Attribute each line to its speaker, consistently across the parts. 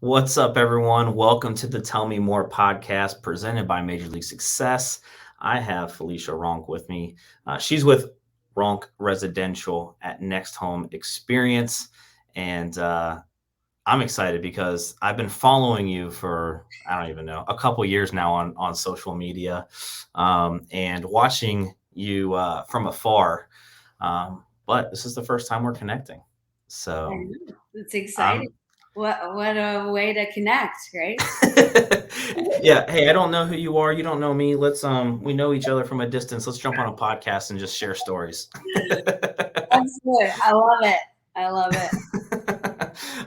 Speaker 1: What's up, everyone? Welcome to the Tell Me More podcast presented by Major League Success. I have Felicia Ronk with me. She's with Ronk Residential at NextHome Experience. And I'm excited because I've been following you for, I don't even know, a couple years now on social media and watching you from afar. But this is the first time we're connecting.
Speaker 2: I
Speaker 1: So
Speaker 2: know. It's exciting.
Speaker 1: I'm
Speaker 2: What a way to connect, right?
Speaker 1: Yeah. Hey, I don't know who you are. You don't know me. We know each other from a distance. Let's jump on a podcast and just share stories.
Speaker 2: That's good. I love it. I love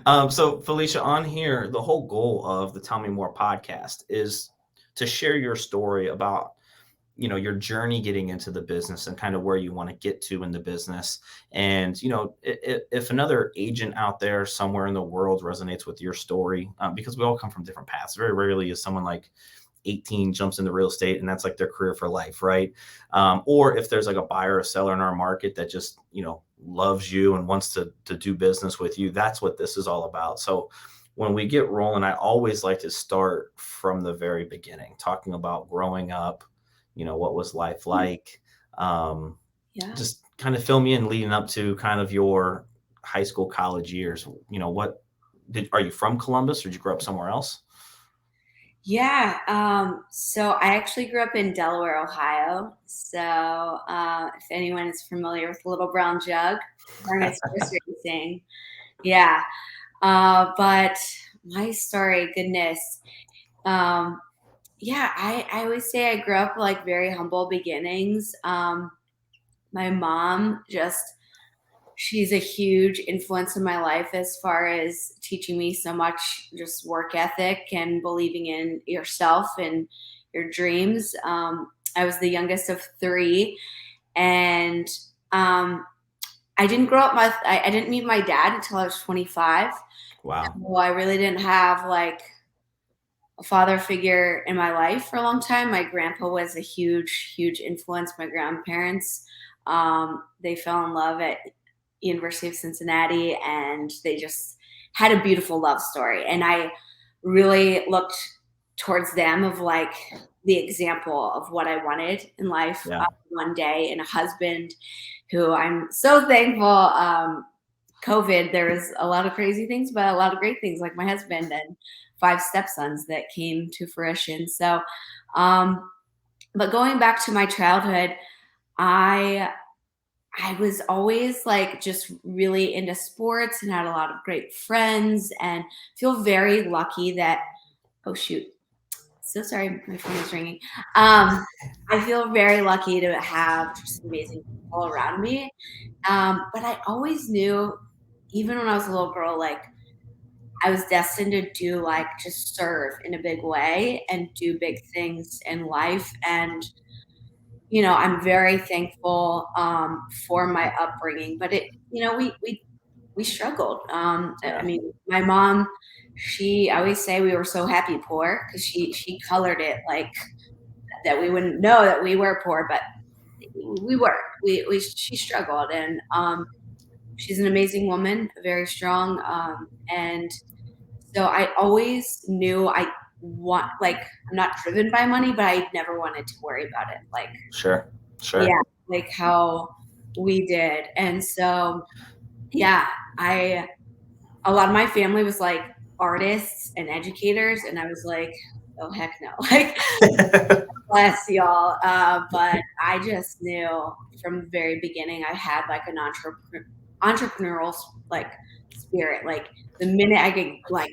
Speaker 2: it.
Speaker 1: So Felicia, on here, the whole goal of the Tell Me More podcast is to share your story about your journey getting into the business and kind of where you want to get to in the business. And if another agent out there somewhere in the world resonates with your story, because we all come from different paths. Very rarely is someone like 18 jumps into real estate and that's like their career for life, right? Or if there's like a buyer or seller in our market that just loves you and wants to do business with you, that's what this is all about. So when we get rolling, I always like to start from the very beginning, talking about growing up, what was life like? Um,
Speaker 2: Yeah.
Speaker 1: just kind of fill me in leading up to kind of your high school, college years. Are you from Columbus or did you grow up somewhere else?
Speaker 2: Yeah. So I actually grew up in Delaware, Ohio. So if anyone is familiar with the Little Brown Jug during its first racing, yeah. But my story, goodness. Um, yeah, I always say I grew up like very humble beginnings. My mom she's a huge influence in my life as far as teaching me so much just work ethic and believing in yourself and your dreams. I was the youngest of three, and um, I didn't grow up I didn't meet my dad until I was 25.
Speaker 1: Wow.
Speaker 2: Well, I really didn't have like a father figure in my life for a long time. My grandpa was a huge influence. My grandparents, they fell in love at University of Cincinnati, and they just had a beautiful love story. And I really looked towards them of like the example of what I wanted in life
Speaker 1: Yeah.
Speaker 2: one day, and a husband who I'm so thankful. COVID, there was a lot of crazy things, but a lot of great things, like my husband and 5 stepsons that came to fruition. So, um, but going back to my childhood, I I was always like just really into sports and had a lot of great friends, and feel very lucky that, oh shoot, so sorry, my phone is ringing. I feel very lucky to have just amazing people around me. But I always knew, even when I was a little girl, like I was destined to do like just serve in a big way and do big things in life. And I'm very thankful for my upbringing. But we struggled. I
Speaker 1: Yeah.
Speaker 2: mean, my mom, I always say we were so happy poor, because she colored it like that we wouldn't know that we were poor, but we were. She struggled, and she's an amazing woman, very strong, and so I always knew I'm not driven by money, but I never wanted to worry about it. Like,
Speaker 1: Sure.
Speaker 2: yeah,
Speaker 1: Sure.
Speaker 2: like how we did. And so, yeah, a lot of my family was like artists and educators. And I was like, oh, heck no. Like, bless y'all. But I just knew from the very beginning I had like an entrepreneurial like spirit. Like the minute I could like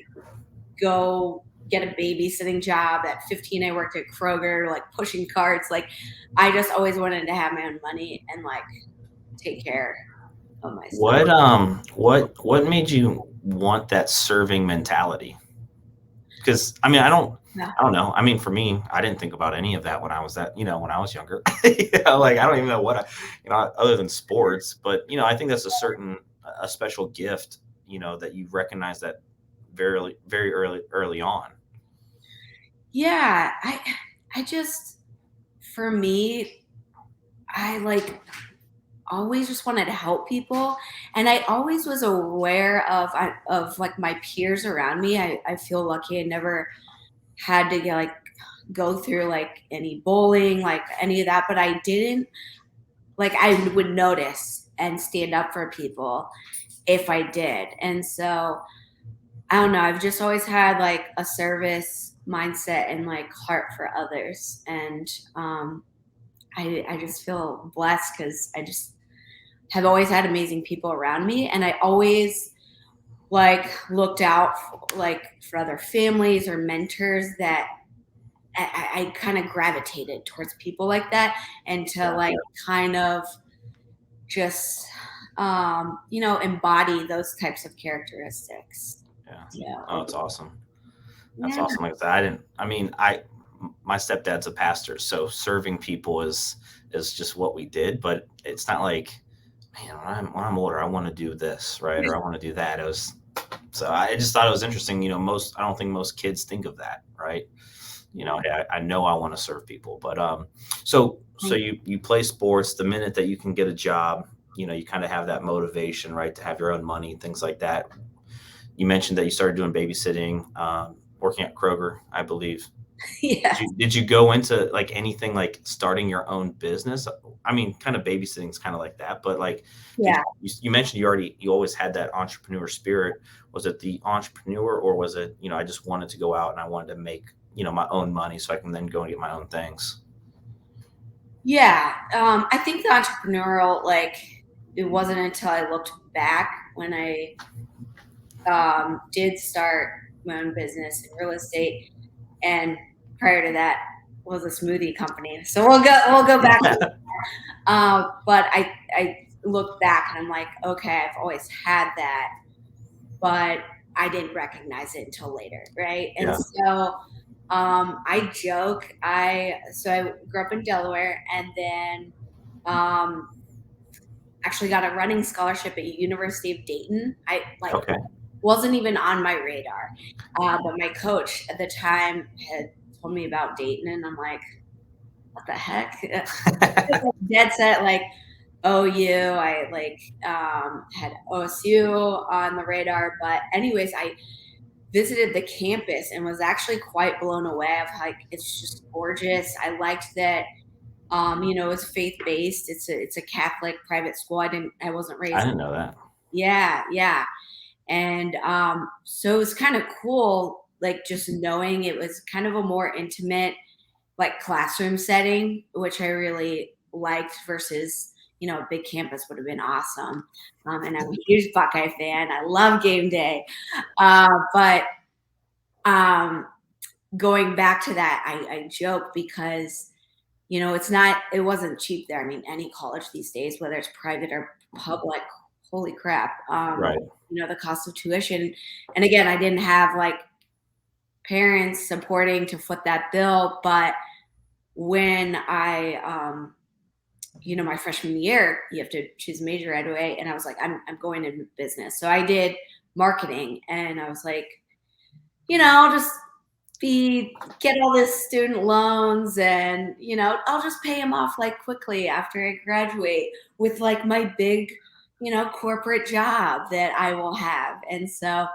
Speaker 2: go get a babysitting job at 15, I worked at Kroger, like pushing carts. Like I just always wanted to have my own money and like take care of myself.
Speaker 1: What made you want that serving mentality? Because
Speaker 2: Yeah.
Speaker 1: I don't know. I mean, for me, I didn't think about any of that when I was when I was younger. Like I don't even know other than sports, but I think that's a special gift, that you recognize that very early on.
Speaker 2: Yeah. I just, for me, I like, always just wanted to help people. And I always was aware of like my peers around me. I feel lucky I never had to get like go through like any bullying, like any of that, but I didn't like I would notice and stand up for people if I did. And so I don't know, I've just always had like a service mindset and like heart for others. And I just feel blessed because I just have always had amazing people around me. And I always like looked out like for other families or mentors that I kind of gravitated towards people like that, and to
Speaker 1: Yeah.
Speaker 2: like kind of just embody those types of characteristics.
Speaker 1: Yeah. Oh,
Speaker 2: So
Speaker 1: it's awesome. That's
Speaker 2: yeah,
Speaker 1: awesome. Like I said, my stepdad's a pastor, so serving people is just what we did. But it's not like, man, when I'm older, I want to do this, right? Or I want to do that. So I just thought it was interesting. I don't think most kids think of that, right? Hey, I know I want to serve people, but so you play sports. The minute that you can get a job, you kind of have that motivation, right, to have your own money and things like that. You mentioned that you started doing babysitting, working at Kroger, I believe. Did
Speaker 2: yeah,
Speaker 1: you did you go into like anything like starting your own business? I mean, kind of babysitting is kind of like that, but like,
Speaker 2: yeah.
Speaker 1: you mentioned you always had that entrepreneur spirit. Was it the entrepreneur, or was it, I just wanted to go out and I wanted to make, my own money so I can then go and get my own things?
Speaker 2: Yeah, I think the entrepreneurial, like, it wasn't until I looked back when I did start my own business in real estate, and prior to that was a smoothie company. So we'll go back. But I look back and I'm like, okay, I've always had that, but I didn't recognize it until later, right? And
Speaker 1: Yeah.
Speaker 2: so I joke. I grew up in Delaware, and then um, actually got a running scholarship at University of Dayton. I like
Speaker 1: Okay.
Speaker 2: wasn't even on my radar, but my coach at the time had told me about Dayton, and I'm like, what the heck? Dead set like OU. I like had OSU on the radar, but anyways, I visited the campus and was actually quite blown away of like it's just gorgeous. I liked that it's faith based. It's a Catholic private school. I wasn't
Speaker 1: I
Speaker 2: raised.
Speaker 1: didn't know that.
Speaker 2: Yeah, yeah. And so it was kind of cool, like just knowing it was kind of a more intimate, like classroom setting, which I really liked versus, a big campus would have been awesome. And I'm a huge Buckeye fan. I love game day. But um, going back to that, I joke because it wasn't cheap there. I mean, any college these days, whether it's private or public, holy crap.
Speaker 1: Right.
Speaker 2: The cost of tuition. And again, I didn't have like parents supporting to foot that bill. But when my freshman year, you have to choose a major right away. And I was like, I'm going into business. So I did marketing, and I was like, I'll just get all this student loans, and I'll just pay them off like quickly after I graduate with like my big corporate job that I will have. And so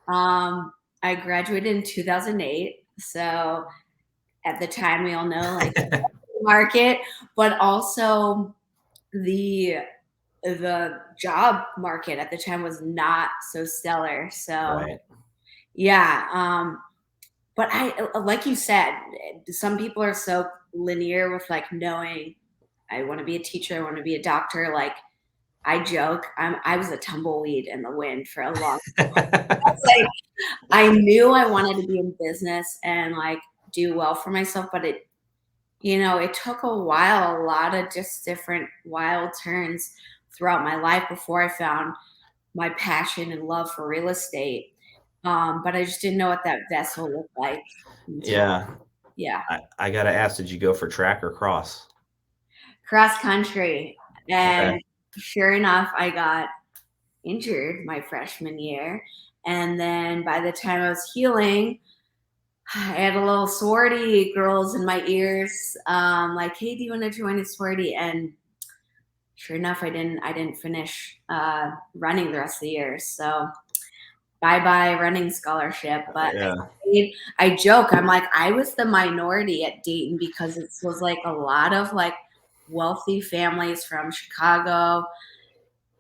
Speaker 2: I graduated in 2008. So at the time, we all know like market, but also the job market at the time was not so stellar. So
Speaker 1: Right.
Speaker 2: yeah, but like you said, some people are so linear with like knowing I want to be a teacher, I want to be a doctor. Like I joke, I was a tumbleweed in the wind for a long. Like I knew I wanted to be in business and like do well for myself, but it took a while, a lot of just different wild turns throughout my life before I found my passion and love for real estate. But I just didn't know what that vessel looked like until,
Speaker 1: Yeah.
Speaker 2: yeah,
Speaker 1: I gotta ask, did you go for track or cross?
Speaker 2: cross country.
Speaker 1: Okay.
Speaker 2: And sure enough, I got injured my freshman year. And then by the time I was healing, I had a little sorority girls in my ears, like, hey, do you want to join a sorority? And sure enough, I didn't finish running the rest of the year. So bye bye running scholarship. But
Speaker 1: Yeah.
Speaker 2: I joke, I'm like, I was the minority at Dayton because it was like a lot of like wealthy families from Chicago,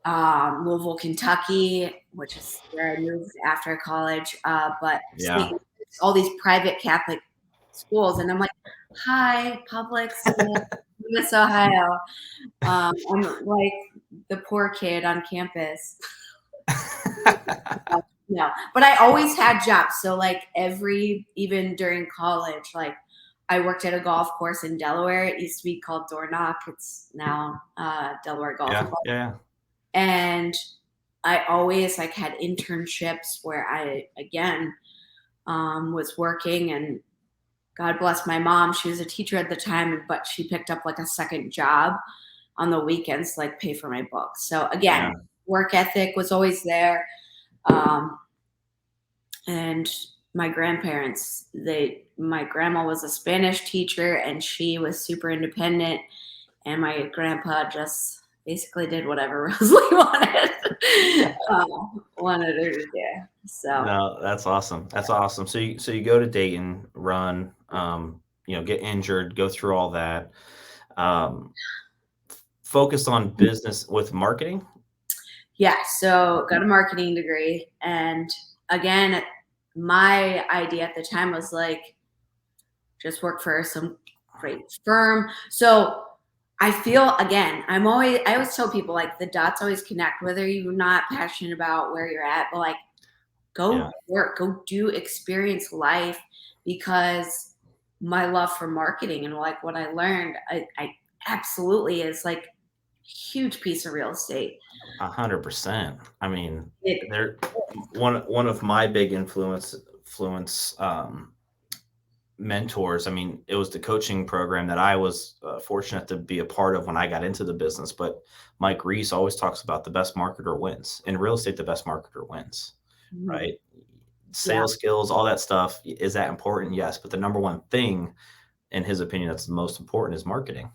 Speaker 2: Louisville, Kentucky, which is where I moved after college. But
Speaker 1: Yeah.
Speaker 2: all these private Catholic schools, and I'm like, hi, public school, UBS Ohio. I'm like the poor kid on campus. No, but I always had jobs. So like even during college, like I worked at a golf course in Delaware. It used to be called Door Knock. It's now Delaware Golf
Speaker 1: Yeah.
Speaker 2: Club.
Speaker 1: Yeah.
Speaker 2: And I always like had internships where I again was working, and God bless my mom. She was a teacher at the time, but she picked up like a second job on the weekends to like pay for my books. So again,
Speaker 1: Yeah.
Speaker 2: work ethic was always there. Um, and my grandparents, my grandma was a Spanish teacher and she was super independent, and my grandpa just basically did whatever Rosalie wanted her to do. So
Speaker 1: No, that's awesome. That's awesome. So you go to Dayton, run, get injured, go through all that. Um, focus on business with marketing.
Speaker 2: yeah, so got a marketing degree, and again, my idea at the time was like just work for some great firm. So I feel again, I always tell people like the dots always connect, whether you're not passionate about where you're at, but like go
Speaker 1: Yeah.
Speaker 2: work, go do experience life, because my love for marketing and like what I learned, I absolutely is like huge piece of real estate.
Speaker 1: 100%. I mean,
Speaker 2: It
Speaker 1: they're one of my big influence mentors. I mean, it was the coaching program that I was fortunate to be a part of when I got into the business. But Mike Reese always talks about the best marketer wins. In real estate, the best marketer wins,
Speaker 2: mhm,
Speaker 1: right?
Speaker 2: yeah,
Speaker 1: Sales skills, all that stuff. Is that important? Yes. But the number one thing, in his opinion, that's the most important is marketing.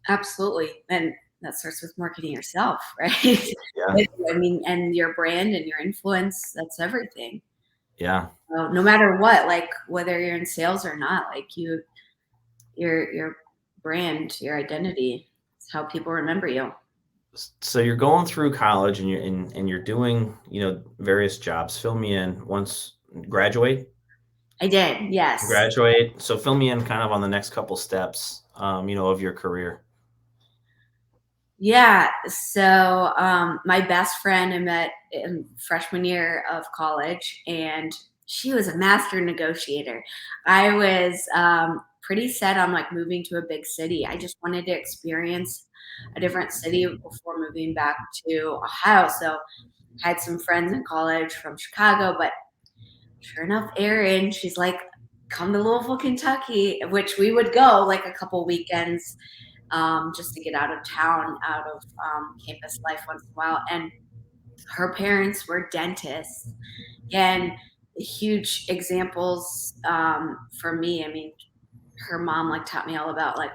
Speaker 2: absolutely. And that starts with marketing yourself, right?
Speaker 1: Yeah.
Speaker 2: I mean, and your brand and your influence, that's everything.
Speaker 1: Yeah.
Speaker 2: So no matter what, like whether you're in sales or not, like your brand, your identity, is how people remember you.
Speaker 1: So you're going through college and you're doing, various jobs. Fill me in once graduate.
Speaker 2: I did, yes.
Speaker 1: Graduate. So fill me in kind of on the next couple steps, of your career.
Speaker 2: Yeah. So my best friend I met in freshman year of college, and she was a master negotiator. I was pretty set on like moving to a big city. I just wanted to experience a different city before moving back to Ohio. So I had some friends in college from Chicago, but sure enough, Erin, she's like, come to Louisville, Kentucky, which we would go like a couple weekends just to get out of town, out of campus life once in a while. And her parents were dentists. And huge examples for me. I mean, her mom like taught me all about like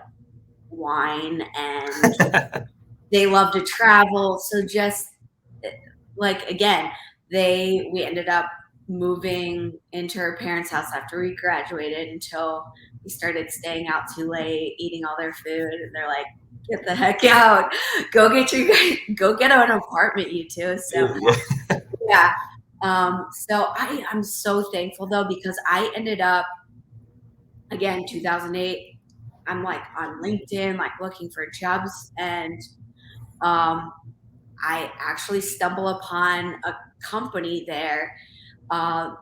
Speaker 2: wine, and they love to travel. So just like again, we ended up moving into her parents' house after we graduated until we started staying out too late, eating all their food, and they're like, "Get the heck out! Go get an apartment, you two." So
Speaker 1: Yeah.
Speaker 2: yeah. So I'm so thankful though, because I ended up again 2008. I'm like on LinkedIn, like looking for jobs, and um, I actually stumble upon a company there uh,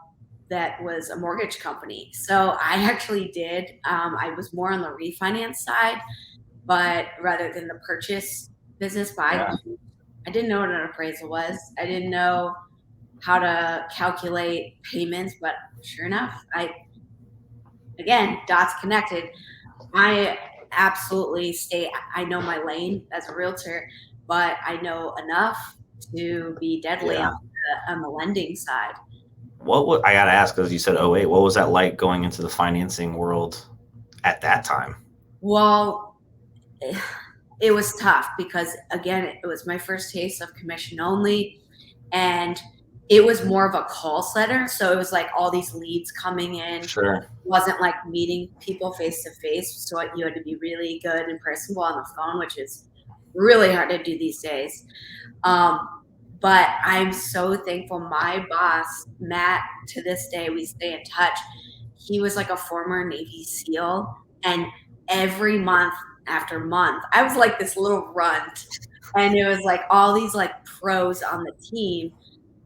Speaker 2: that was a mortgage company. So I actually did. I was more on the refinance side, but rather than the purchase business. But
Speaker 1: Yeah.
Speaker 2: I didn't know what an appraisal was. I didn't know how to calculate payments, but sure enough, I again dots connected. I absolutely stay. I know my lane as a realtor, but I know enough to be deadly
Speaker 1: Yeah.
Speaker 2: on the lending side.
Speaker 1: I gotta ask, because you said '08, what was that like going into the financing world at that time?
Speaker 2: Well, it was tough because, again, it was my first taste of commission only, and it was more of a call center. So it was like all these leads coming in. It
Speaker 1: Sure.
Speaker 2: wasn't like meeting people face to face. So you had to be really good and personable on the phone, which is really hard to do these days. Um, but I'm so thankful. My boss, Matt, to this day, we stay in touch. He was like a former Navy SEAL. And every month after month, I was like this little runt. And it was like all these like pros on the team.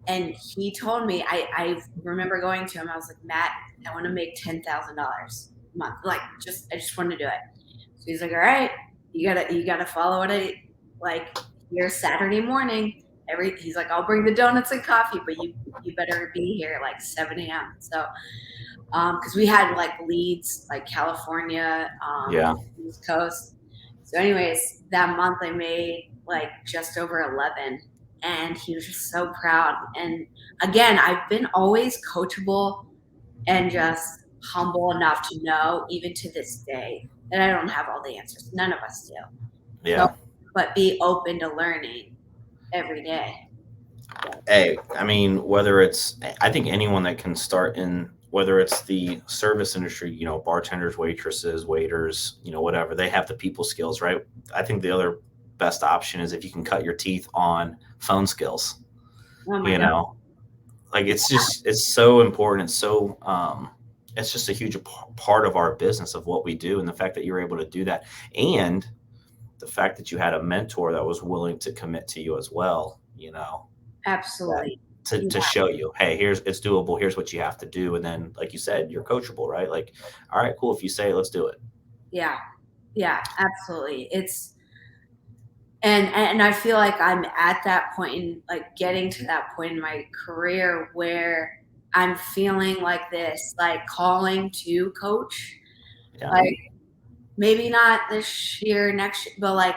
Speaker 2: And he told me, I remember going to him, I was like, Matt, I want to make $10,000 a month. Like, I just want to do it. So he's like, all right, you gotta follow what I like. Here's Saturday morning. He's like, I'll bring the donuts and coffee, but you better be here at like 7 a.m. So, because we had like leads like California,
Speaker 1: Yeah.
Speaker 2: East Coast. So, anyways, that month I made like just over 11, and he was just so proud. And again, I've been always coachable and just humble enough to know, even to this day, that I don't have all the answers. None of us do. So,
Speaker 1: Yeah.
Speaker 2: but be open to learning every day.
Speaker 1: Hey, I mean, I think anyone that can start in, whether it's the service industry, bartenders, waitresses, waiters, whatever, they have the people skills, right? I think the other best option is if you can cut your teeth on phone skills,
Speaker 2: Oh my
Speaker 1: you
Speaker 2: God.
Speaker 1: know, like it's so important. It's just a huge part of our business of what we do. And the fact that you're able to do that, and the fact that you had a mentor that was willing to commit to you as well, that
Speaker 2: Absolutely.
Speaker 1: to show you, hey, it's doable. Here's what you have to do. And then, like you said, you're coachable, right? Like, all right, cool. If you say it, let's do it.
Speaker 2: Yeah. Yeah, absolutely. And I feel like I'm at that point in like getting to that point in my career where I'm feeling like this, like calling to coach,
Speaker 1: Yeah.
Speaker 2: like maybe not this year, next year, but like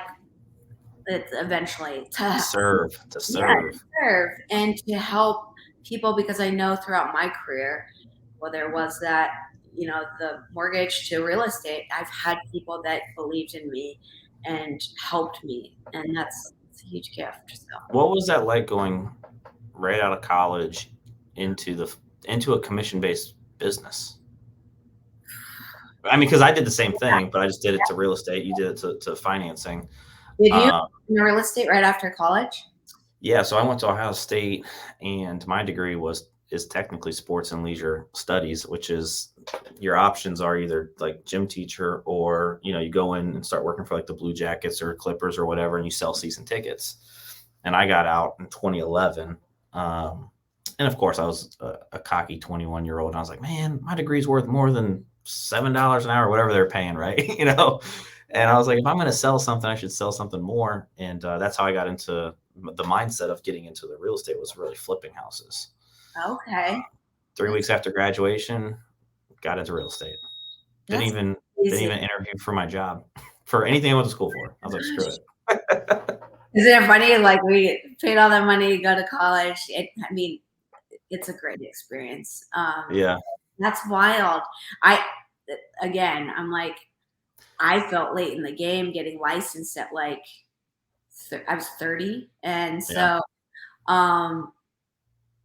Speaker 2: it's eventually to
Speaker 1: To
Speaker 2: yeah,
Speaker 1: serve.
Speaker 2: serve and to help people, because I know throughout my career, whether it was that, the mortgage to real estate, I've had people that believed in me and helped me. And it's a huge gift. So
Speaker 1: What was that like going right out of college into a commission based business? I mean, because I did the same thing, but I just did it to real estate. You did it to financing.
Speaker 2: did you
Speaker 1: Uh,
Speaker 2: in real estate right after college?
Speaker 1: Yeah, so I went to Ohio State, and my degree is technically sports and leisure studies, which is your options are either like gym teacher, or you go in and start working for like the Blue Jackets or Clippers or whatever, and you sell season tickets. And I got out in 2011, and of course I was a cocky 21-year-old. And I was like, man, my degree's worth more than $7 an hour, whatever they're paying, right? And I was like, if I'm going to sell something, I should sell something more. And that's how I got into the mindset of getting into the real estate, was really flipping houses.
Speaker 2: Okay.
Speaker 1: 3 weeks after graduation, got into real estate. Didn't
Speaker 2: That's
Speaker 1: even
Speaker 2: easy.
Speaker 1: interview for my job for anything I went to school for. I was like, screw it.
Speaker 2: Isn't it funny? Like we paid all that money to go to college. I mean, it's a great experience.
Speaker 1: Yeah.
Speaker 2: That's wild. I again, I'm like, I felt late in the game getting licensed at like I was 30, and
Speaker 1: Yeah.
Speaker 2: so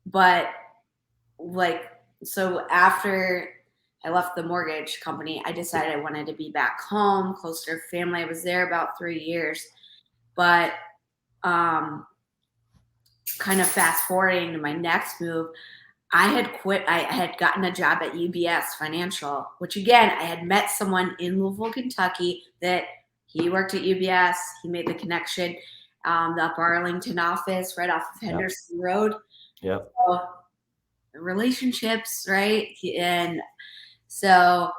Speaker 2: but like so after I left the mortgage company, I decided I wanted to be back home, closer to family. I was there about 3 years, but um, kind of fast forwarding to my next move, I had quit. I had gotten a job at UBS Financial, which again, I had met someone in Louisville, Kentucky that he worked at UBS. He made the connection, the Upper Arlington office right off of
Speaker 1: Yep.
Speaker 2: Henderson Road.
Speaker 1: Yep.
Speaker 2: So, relationships, right? And so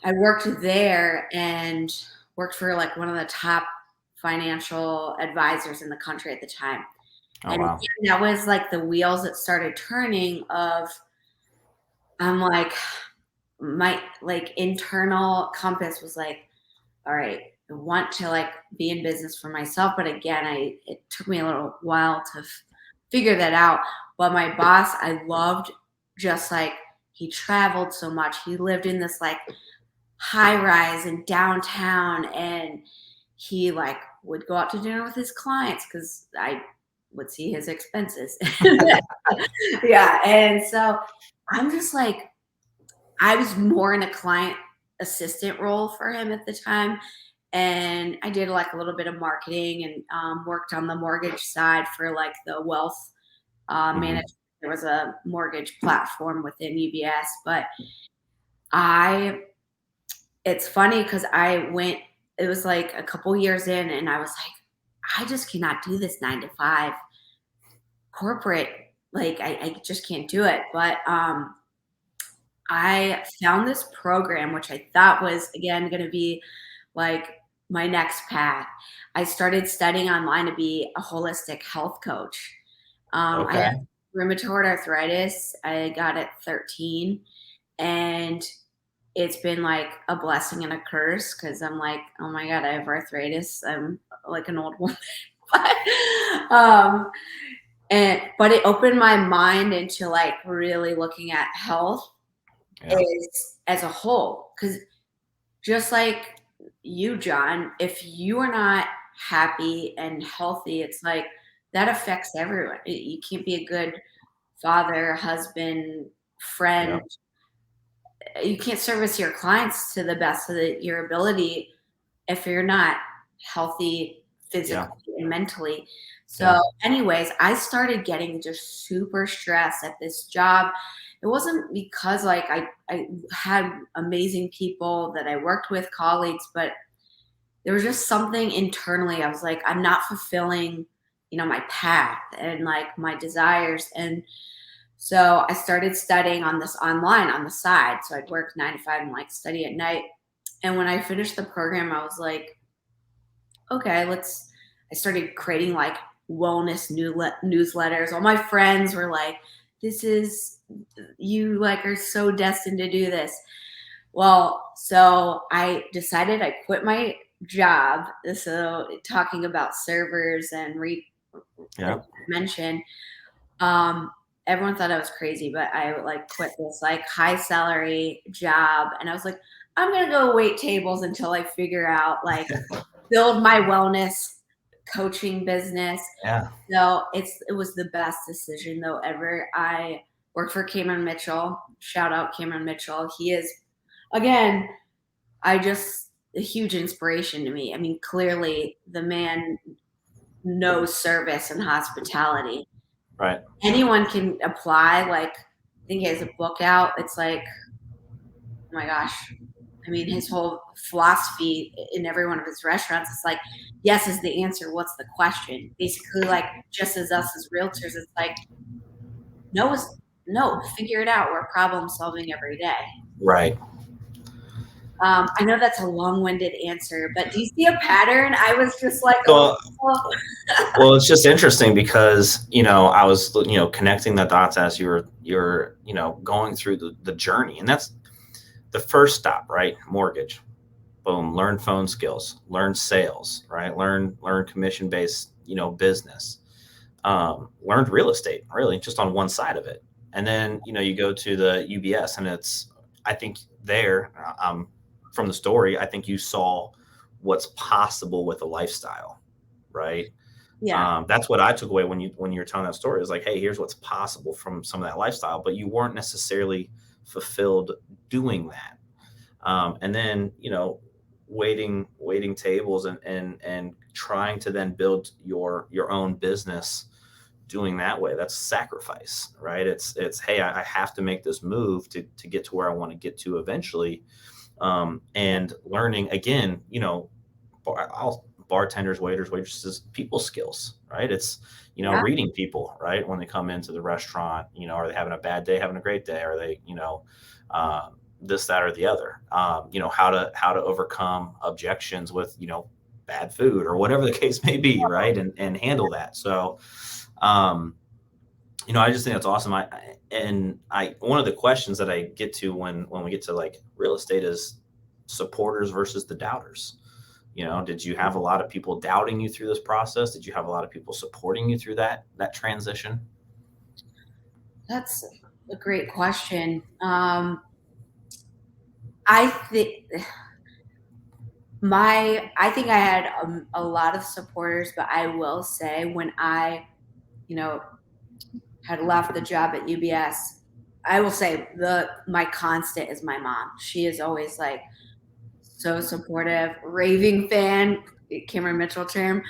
Speaker 2: I worked there and worked for like one of the top financial advisors in the country at the time.
Speaker 1: Oh,
Speaker 2: And
Speaker 1: wow.
Speaker 2: again, that was like the wheels that started turning of, I'm like, my like internal compass was like, all right, I want to like be in business for myself. But again, it took me a little while to figure that out. But my boss, I loved, just like he traveled so much. He lived in this like high rise in downtown, and he like would go out to dinner with his clients because I would see his expenses. Yeah. And so I'm just like, I was more in a client assistant role for him at the time. And I did like a little bit of marketing and worked on the mortgage side for like the wealth
Speaker 1: Hmm.
Speaker 2: management. There was a mortgage platform within UBS, but I, it's funny because it was like a couple years in, and I was like, I just cannot do this 9 to 5 corporate. Like, I just can't do it. But I found this program, which I thought was, again, going to be like my next path. I started studying online to be a holistic health coach. I have
Speaker 1: Okay.
Speaker 2: rheumatoid arthritis. I got it 13, and it's been like a blessing and a curse because I'm like, oh my God, I have arthritis. I'm like an old woman. but, but it opened my mind into like really looking at health
Speaker 1: Yeah.
Speaker 2: is as a whole. Because just like you, John, if you are not happy and healthy, it's like that affects everyone. You can't be a good father, husband,
Speaker 1: Yeah.
Speaker 2: friend. You can't service your clients to the best of your ability if you're not healthy
Speaker 1: Yeah.
Speaker 2: physically and mentally.
Speaker 1: Yeah.
Speaker 2: So, anyways, I started getting just super stressed at this job. It wasn't because like I had amazing people that I worked with, colleagues, but there was just something internally. I was like, I'm not fulfilling, my path and like my desires. And so I started studying on this online on the side. So I'd work 9 to 5 and like study at night. And when I finished the program, I was like, okay, I started creating like wellness newsletters. All my friends were like, this is, you like are so destined to do this. Well, so I decided I quit my job. So talking about servers and like
Speaker 1: Yeah.
Speaker 2: you mentioned, um, everyone thought I was crazy, but I like quit this like high salary job, and I was like, I'm gonna go wait tables until I figure out like build my wellness coaching business.
Speaker 1: Yeah.
Speaker 2: So it was the best decision though ever. I worked for Cameron Mitchell. Shout out Cameron Mitchell. He is, again, a huge inspiration to me. I mean, clearly the man knows service and hospitality.
Speaker 1: Right.
Speaker 2: Anyone can apply. Like, I think he has a book out. It's like, oh my gosh. I mean, his whole philosophy in every one of his restaurants is like, yes is the answer. What's the question? Basically, like, just as us as realtors, it's like, no is no, figure it out. We're problem solving every day.
Speaker 1: Right.
Speaker 2: I know that's a long winded answer, but do you see a pattern? I was just like, a
Speaker 1: So,
Speaker 2: little,
Speaker 1: well, it's just interesting because, I was, connecting the dots as you're, going through the journey. And that's the first stop, right? Mortgage. Boom. Learn phone skills, learn sales, right? Learn commission-based, business. Learned real estate, really, just on one side of it. And then, you go to the UBS, and I think there, from the story, I think you saw what's possible with a lifestyle, right?
Speaker 2: yeah,
Speaker 1: That's what I took away when you were telling that story, is like, hey, here's what's possible from some of that lifestyle, but you weren't necessarily fulfilled doing that. And then, waiting tables and trying to then build your own business doing that way. That's sacrifice, right? It's hey, I have to make this move to get to where I want to get to eventually. And learning again, bartenders, waiters, waitresses, people skills, right? It's,
Speaker 2: yeah,
Speaker 1: reading people, right? When they come into the restaurant, are they having a bad day, having a great day? Are they, this, that, or the other? How to overcome objections with, bad food or whatever the case may be, right? And handle that. So, um, I just think that's awesome. One of the questions that I get to when we get to like real estate is supporters versus the doubters. Did you have a lot of people doubting you through this process? Did you have a lot of people supporting you through that transition?
Speaker 2: that's a great question. I think I think I had a lot of supporters, but I will say when I, you know, had left the job at UBS, I will say my constant is my mom. She is always like so supportive, raving fan, Cameron Mitchell term,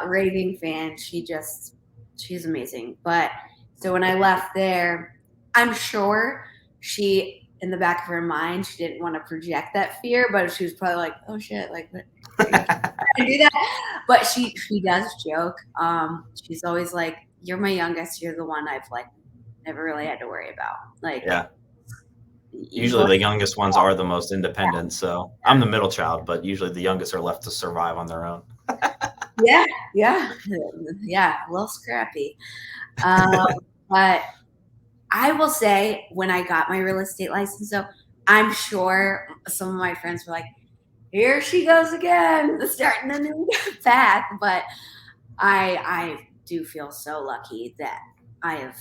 Speaker 2: raving fan. She's amazing. But so when I left there, I'm sure she, in the back of her mind, she didn't want to project that fear, but she was probably like, "Oh shit, like, what, are you trying to do that?" But she does joke. She's always like, "You're my youngest. You're the one I've like never really had to worry about. Like,
Speaker 1: Yeah.
Speaker 2: you
Speaker 1: Usually
Speaker 2: both."
Speaker 1: the youngest ones are the most independent. So I'm the middle child, but usually the youngest are left to survive on their own.
Speaker 2: Yeah, yeah, yeah, a little scrappy. Um, but I will say when I got my real estate license, though, I'm sure some of my friends were like, "Here she goes again, starting a new path." But I do feel so lucky that I have,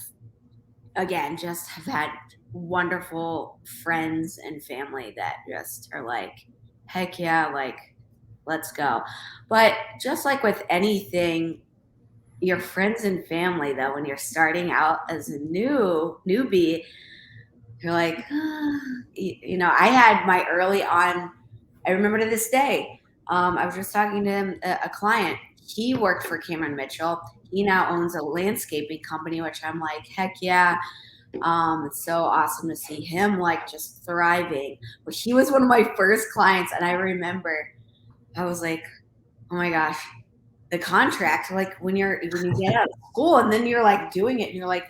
Speaker 2: again, just have had wonderful friends and family that just are like, "Heck yeah, like, let's go." But just like with anything, your friends and family, though, when you're starting out as a newbie, you're like, I had my early on. I remember to this day. I was just talking to him, a client. He worked for Cameron Mitchell. He now owns a landscaping company, which I'm like, heck yeah. It's so awesome to see him like just thriving. But he was one of my first clients, and I remember I was like, oh my gosh, the contract, like when you get out of school and then you're like doing it and you're like,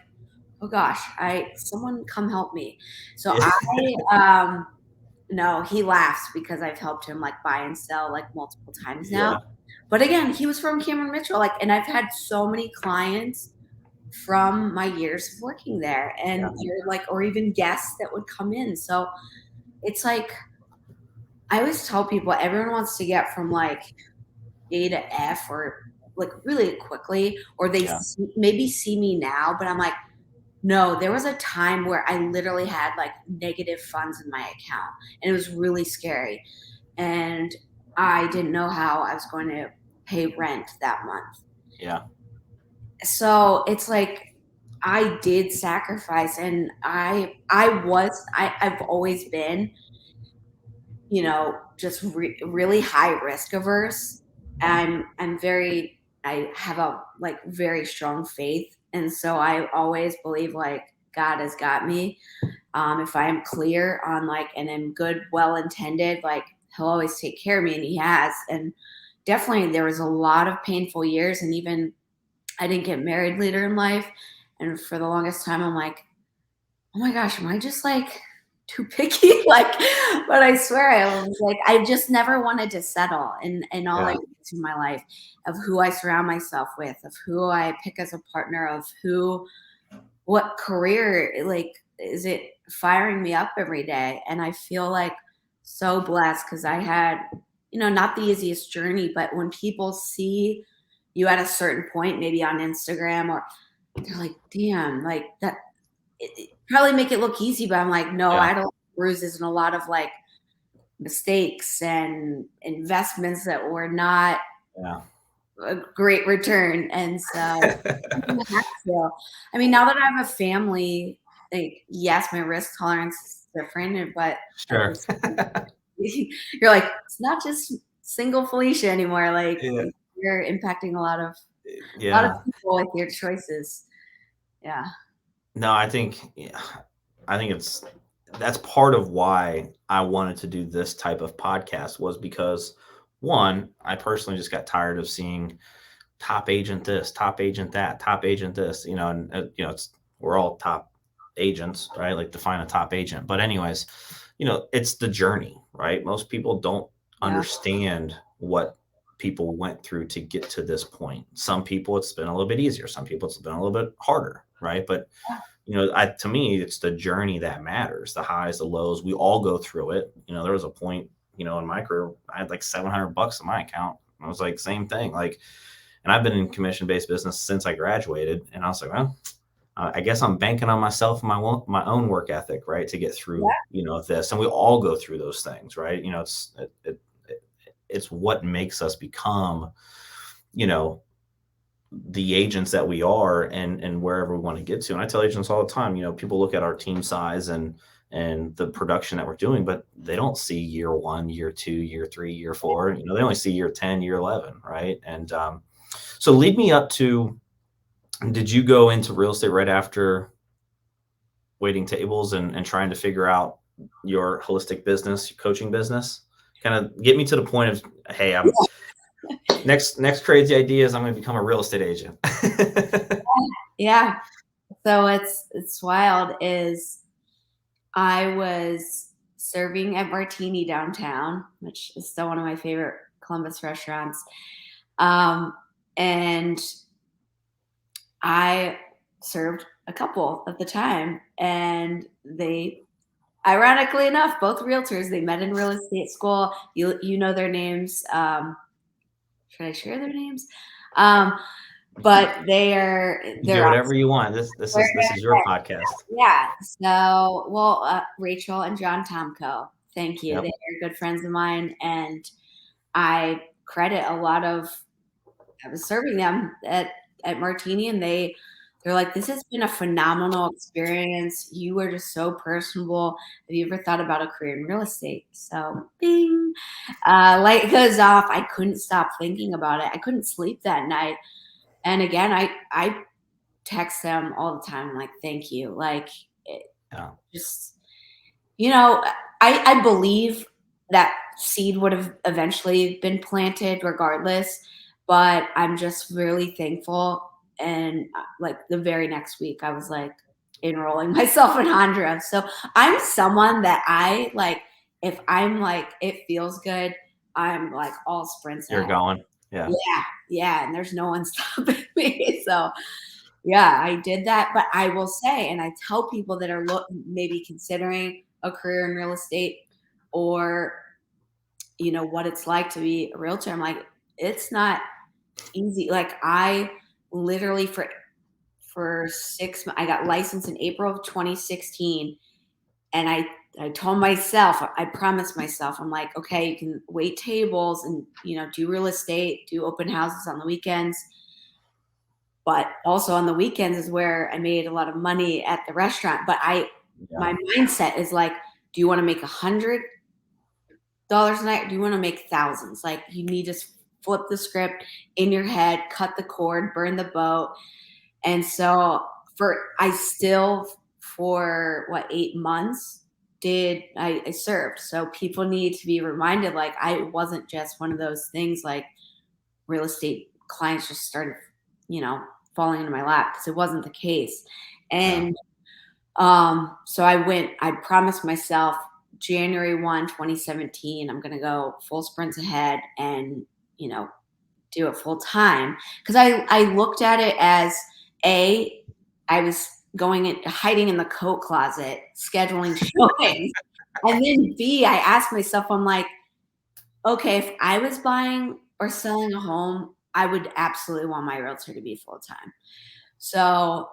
Speaker 2: oh gosh, someone come help me. So
Speaker 1: Yeah.
Speaker 2: no, he laughs because I've helped him like buy and sell like multiple times now.
Speaker 1: Yeah.
Speaker 2: But again, he was from Cameron Mitchell, like, and I've had so many clients from my years of working there, and
Speaker 1: Yeah.
Speaker 2: you're like, or even guests that would come in. So it's like I always tell people, everyone wants to get from like A to F or like really quickly, or
Speaker 1: Yeah.
Speaker 2: maybe see me now, but I'm like, no, there was a time where I literally had like negative funds in my account, and it was really scary. And I didn't know how I was going to pay rent that month.
Speaker 1: Yeah.
Speaker 2: So it's like I did sacrifice, and I've always been, just really high risk averse. I have a like very strong faith, and so I always believe like God has got me. If I am clear on like and am good, well intended, like He'll always take care of me, and He has. And definitely, there was a lot of painful years, and even I didn't get married later in life, and for the longest time, I'm like, oh my gosh, am I just like too picky? Like, but I swear I was like, I just never wanted to settle in all
Speaker 1: Yeah.
Speaker 2: areas of my life, of who I surround myself with, of who I pick as a partner, of what career, like, is it firing me up every day? And I feel like so blessed because I had, not the easiest journey, but when people see you at a certain point, maybe on Instagram, or they're like, damn, like that it probably make it look easy, but I'm like, no, I
Speaker 1: Yeah.
Speaker 2: don't bruises and a lot of like mistakes and investments that were not
Speaker 1: Yeah.
Speaker 2: a great return. And so I mean, now that I have a family, like, yes, my risk tolerance is different, but at
Speaker 1: Sure.
Speaker 2: the you're like, it's not just single Felicia anymore. Like
Speaker 1: Yeah.
Speaker 2: you're impacting a lot of
Speaker 1: Yeah.
Speaker 2: people with your choices. Yeah.
Speaker 1: No, I think, yeah, I think that's part of why I wanted to do this type of podcast, was because one, I personally just got tired of seeing top agent this, top agent that, top agent this, and we're all top agents, right? Like, define a top agent. But anyways, it's the journey, right? Most people don't
Speaker 2: Yeah.
Speaker 1: understand what people went through to get to this point. Some people it's been a little bit easier, some people it's been a little bit harder, right? But to me, it's the journey that matters. The highs, the lows, we all go through it. There was a point, in my career, I had like $700 in my account. I was like, same thing. Like, and I've been in commission based business since I graduated. And I was like, well, I guess I'm banking on myself and my own work ethic, right, to get through, this. And we all go through those things, right? it's what makes us become, you know, the agents that we are, and wherever we want to get to. And I tell agents all the time, people look at our team size and the production that we're doing, but they don't see year 1, year 2, year 3, year 4. They only see year 10, year 11, right? And so lead me up to, did you go into real estate right after waiting tables and trying to figure out your holistic business, your coaching business? Kind of get me to the point of, hey, I'm next crazy idea is I'm going to become a real estate agent.
Speaker 2: Yeah. So it's wild. Is I was serving at Martini downtown, which is still one of my favorite Columbus restaurants. And I served a couple at the time, and they, ironically enough, both realtors, they met in real estate school. You know their names. Should I share their names? But they're
Speaker 1: Do whatever you want. This is your podcast.
Speaker 2: yeah. So, well, Rachel and John Tomko, thank you.
Speaker 1: Yep.
Speaker 2: They are good friends of mine, and I credit a lot of, I was serving them at Martini, and they're like, this has been a phenomenal experience. You were just so personable. Have you ever thought about a career in real estate? So, bing, light goes off. I couldn't stop thinking about it. I couldn't sleep that night. And again, I text them all the time. I'm like, thank you. Like,
Speaker 1: Yeah.
Speaker 2: just, I believe that seed would have eventually been planted regardless, but I'm just really thankful. And like the very next week, I was like enrolling myself in Hondra. So I'm someone that I like, if I'm like, it feels good, I'm like all sprints.
Speaker 1: You're going. Yeah.
Speaker 2: Yeah. And there's no one stopping me. So yeah, I did that. But I will say, and I tell people that are maybe considering a career in real estate, or, what it's like to be a realtor, I'm like, it's not easy. Like I literally for 6 months, I got licensed in April of 2016. And I told myself, I promised myself, I'm like, okay, you can wait tables and, do real estate, do open houses on the weekends. But also on the weekends is where I made a lot of money at the restaurant. But my mindset is like, do you want to make $100 a night? Or do you want to make thousands? Like you need to flip the script in your head, cut the cord, burn the boat. And so for 8 months I served. So people need to be reminded, like I wasn't just one of those things like real estate clients just started, falling into my lap, because it wasn't the case. And so I promised myself January 1, 2017, I'm going to go full sprints ahead and, do it full time. Because I looked at it as I was going and hiding in the coat closet, scheduling showings. And then B, I asked myself, I'm like, okay, if I was buying or selling a home, I would absolutely want my realtor to be full time. So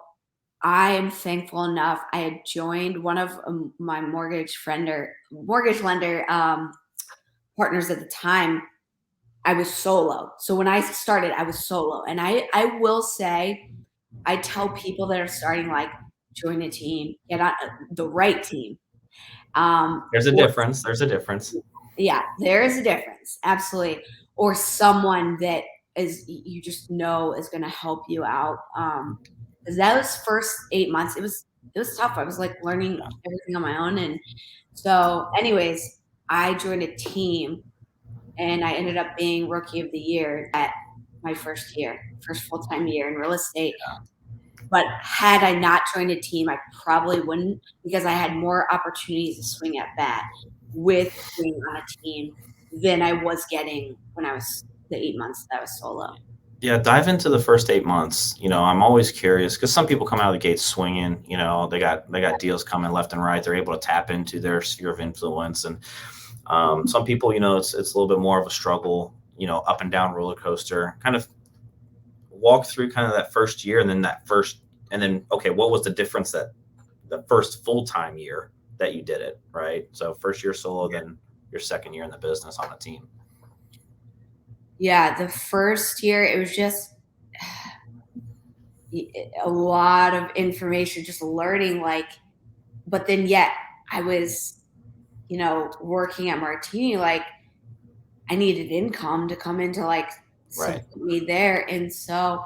Speaker 2: I am thankful enough. I had joined one of my mortgage lender partners at the time. I was solo. So when I started, I was solo. And I will say, I tell people that are starting, like, join a team, get on the right team.
Speaker 1: There's a difference. There's a difference.
Speaker 2: Yeah, there is a difference. Absolutely. Or someone that you just know is going to help you out. Because those first 8 months, it was tough. I was like learning everything on my own. And so anyways, I joined a team, and I ended up being rookie of the year at my first full-time year in real estate. But had I not joined a team, I probably wouldn't, because I had more opportunities to swing at bat with being on a team than I was getting when I was the 8 months that I was solo.
Speaker 1: Yeah, dive into the first 8 months. I'm always curious, because some people come out of the gate swinging. They got deals coming left and right. They're able to tap into their sphere of influence, and some people, it's a little bit more of a struggle. Up and down roller coaster. Kind of walk through kind of that first year, and then okay, what was the difference that the first full-time year that you did it, right? So first year solo, then your second year in the business on a team.
Speaker 2: Yeah, the first year it was just a lot of information, just learning, like, but then yet I was, working at Martini, like I needed income to come into like
Speaker 1: Right.
Speaker 2: support me there. And so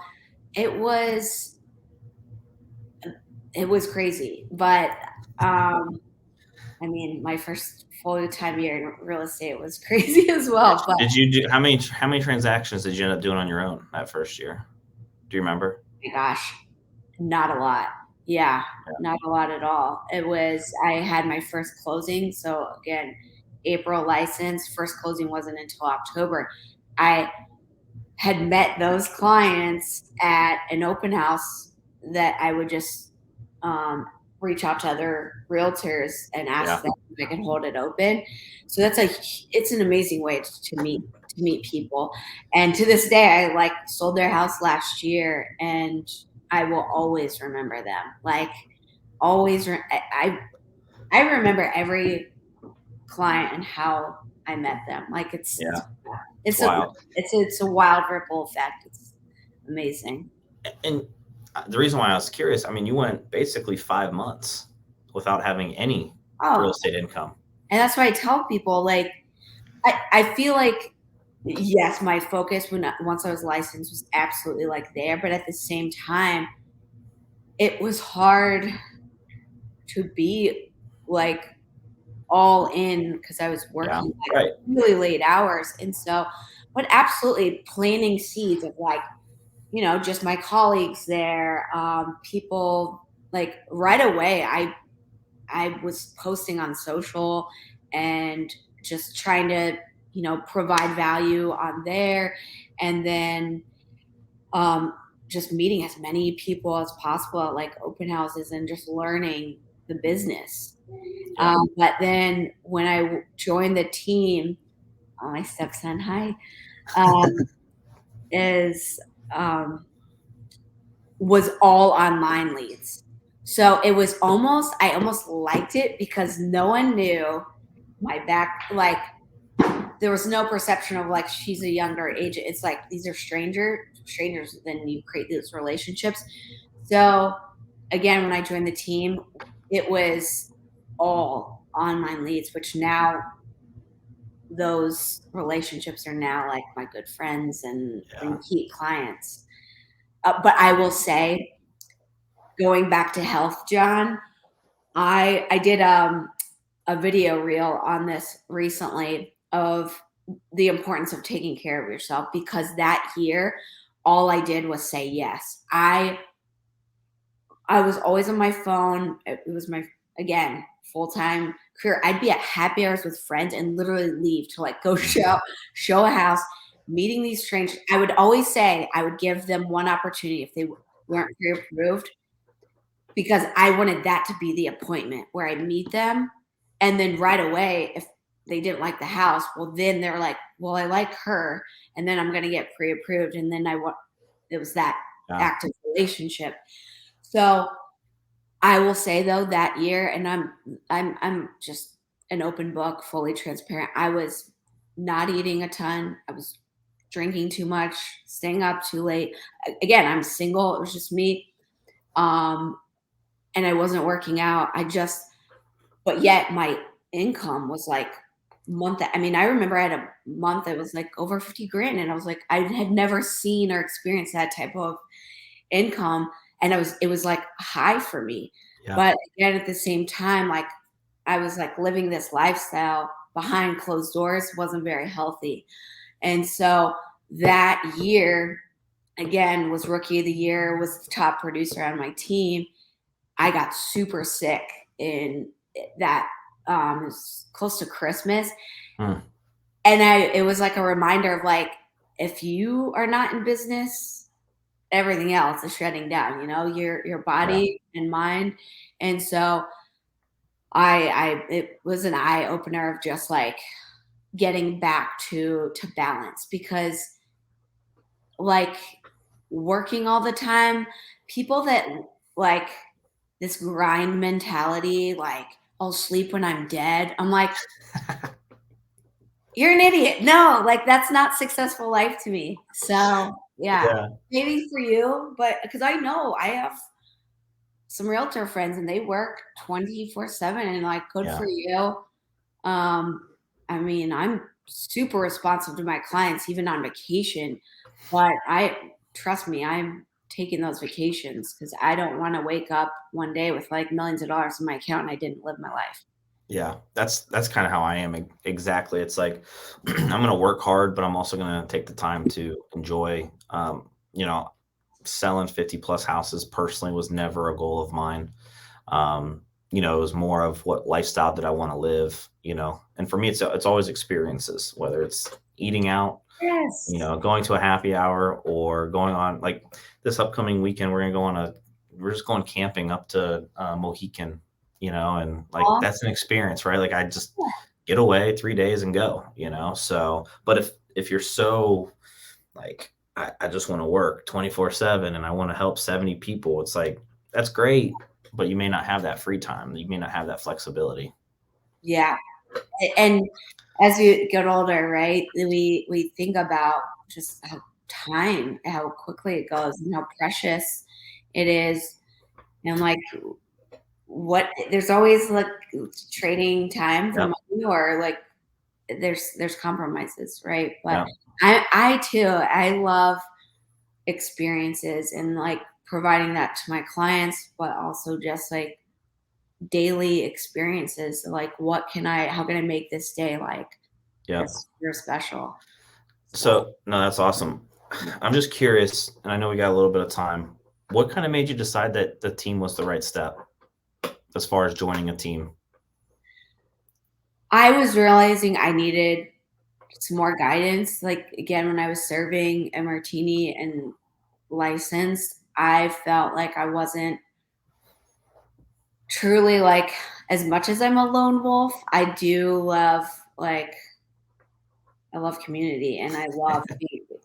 Speaker 2: it was it was crazy. But I mean, my first full time year in real estate was crazy as well. But
Speaker 1: Did you do how many transactions did you end up doing on your own that first year? Do you remember?
Speaker 2: my gosh, not a lot. Yeah,
Speaker 1: Yeah.
Speaker 2: not a lot at all. I had my first closing. So again, April license, first closing wasn't until October. I had met those clients at an open house that I would just um, reach out to other realtors and ask
Speaker 1: Yeah.
Speaker 2: them if I can hold it open. So it's an amazing way to meet people. And to this day, I like sold their house last year, and I will always remember them. Like always, I remember every client and how I met them. Like
Speaker 1: Yeah. It's
Speaker 2: it's a
Speaker 1: wild.
Speaker 2: it's a wild ripple effect. It's amazing.
Speaker 1: And the reason why I was curious, I mean, you went basically 5 months without having any real
Speaker 2: Oh,
Speaker 1: estate income.
Speaker 2: and that's why I tell people, like, I feel like, yes, my focus once I was licensed was absolutely like there, but at the same time, it was hard to be like all in because I was
Speaker 1: Yeah.
Speaker 2: working like
Speaker 1: Right.
Speaker 2: really late hours. And so, but absolutely planting seeds of like, just my colleagues there, people like right away. I was posting on social and just trying to, provide value on there, and then um, just meeting as many people as possible at like open houses and just learning the business.
Speaker 1: Yeah.
Speaker 2: But then when I joined the team, my stepson, hi, um, is um, was all online leads. So I almost liked it because no one knew my back. Like there was no perception of like she's a younger agent. It's like these are strangers. Then you create these relationships. So again, when I joined the team, it was all online leads, which now those relationships are now like my good friends
Speaker 1: Yeah.
Speaker 2: and keep clients. But I will say, going back to health, John, I did a video reel on this recently of the importance of taking care of yourself, because that year all I did was say yes. I was always on my phone. It was my, again, full-time career. I'd be at happy hours with friends and literally leave to like go show a house, meeting these strangers. I would always say I would give them one opportunity if they weren't pre-approved, because I wanted that to be the appointment where I meet them. And then right away, if they didn't like the house, well, then they're like, well, I like her. And then I'm going to get pre approved. And then it was that
Speaker 1: Yeah.
Speaker 2: active relationship. So I will say though, that year, and I'm just an open book, fully transparent. I was not eating a ton. I was drinking too much, staying up too late. Again, I'm single. It was just me. Um, and I wasn't working out. But yet my income was like I mean, I remember I had a month that was like over 50 grand. And I was like, I had never seen or experienced that type of income. And it was like high for me.
Speaker 1: Yeah.
Speaker 2: But again, at the same time, like I was like living this lifestyle behind closed doors, wasn't very healthy. And so that year, again, was rookie of the year, was the top producer on my team. I got super sick in that it was close to Christmas.
Speaker 1: Hmm.
Speaker 2: And it was like a reminder of like, if you are not in business, everything else is shutting down, your
Speaker 1: Yeah.
Speaker 2: body and mind. And so it was an eye opener of just like getting back to balance, because like working all the time, people that like this grind mentality, like I'll sleep when I'm dead. I'm like, you're an idiot. No, like that's not successful life to me. So yeah,
Speaker 1: Yeah.
Speaker 2: maybe for you, but because I know I have some realtor friends and they work 24/7 and like good
Speaker 1: Yeah.
Speaker 2: for you. Um, I mean, I'm super responsive to my clients even on vacation, but I trust me, I'm taking those vacations because I don't want to wake up one day with like millions of dollars in my account and I didn't live my life.
Speaker 1: Yeah, that's kind of how I am exactly. It's like I'm going to work hard, but I'm also going to take the time to enjoy. Selling 50 plus houses personally was never a goal of mine. It was more of what lifestyle did I want to live. And for me, it's always experiences, whether it's eating out,
Speaker 2: Yes.
Speaker 1: going to a happy hour or going on like this upcoming weekend. We're just going camping up to Mohican, and like
Speaker 2: Awesome.
Speaker 1: that's an experience, right? Like I just get away 3 days and go, So, but if you're so like, I just want to work 24/7 and I want to help 70 people, it's like, that's great, but you may not have that free time. You may not have that flexibility.
Speaker 2: Yeah. And as you get older, right, we think about just how quickly it goes and how precious it is. And like what there's always like trading time for
Speaker 1: Yep.
Speaker 2: money or like there's compromises, right? But
Speaker 1: Yep.
Speaker 2: I too, I love experiences and like providing that to my clients, but also just like daily experiences. Like how can I make this day like
Speaker 1: Yep.
Speaker 2: it's you're special. So
Speaker 1: So, no, that's awesome. I'm just curious, and I know we got a little bit of time. What kind of made you decide that the team was the right step as far as joining a team?
Speaker 2: I was realizing I needed some more guidance. Like again, when I was serving a martini and licensed, I felt like I wasn't truly like as much as I'm a lone wolf, I do love like I love community and I love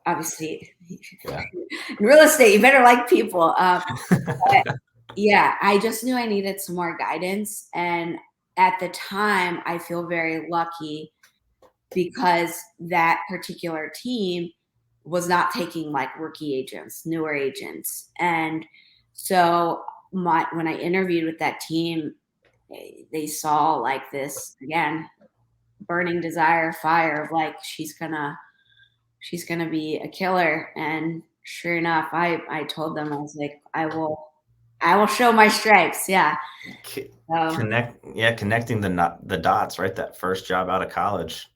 Speaker 2: obviously
Speaker 1: Yeah.
Speaker 2: in real estate, you better like people. But yeah, I just knew I needed some more guidance. And at the time, I feel very lucky because that particular team was not taking like rookie agents, newer agents. And so when I interviewed with that team, they saw like this again burning desire fire of like she's gonna be a killer. And sure enough, I told them I was like I will show my stripes. Yeah.
Speaker 1: C-
Speaker 2: So
Speaker 1: Connecting the dots, right? That first job out of college,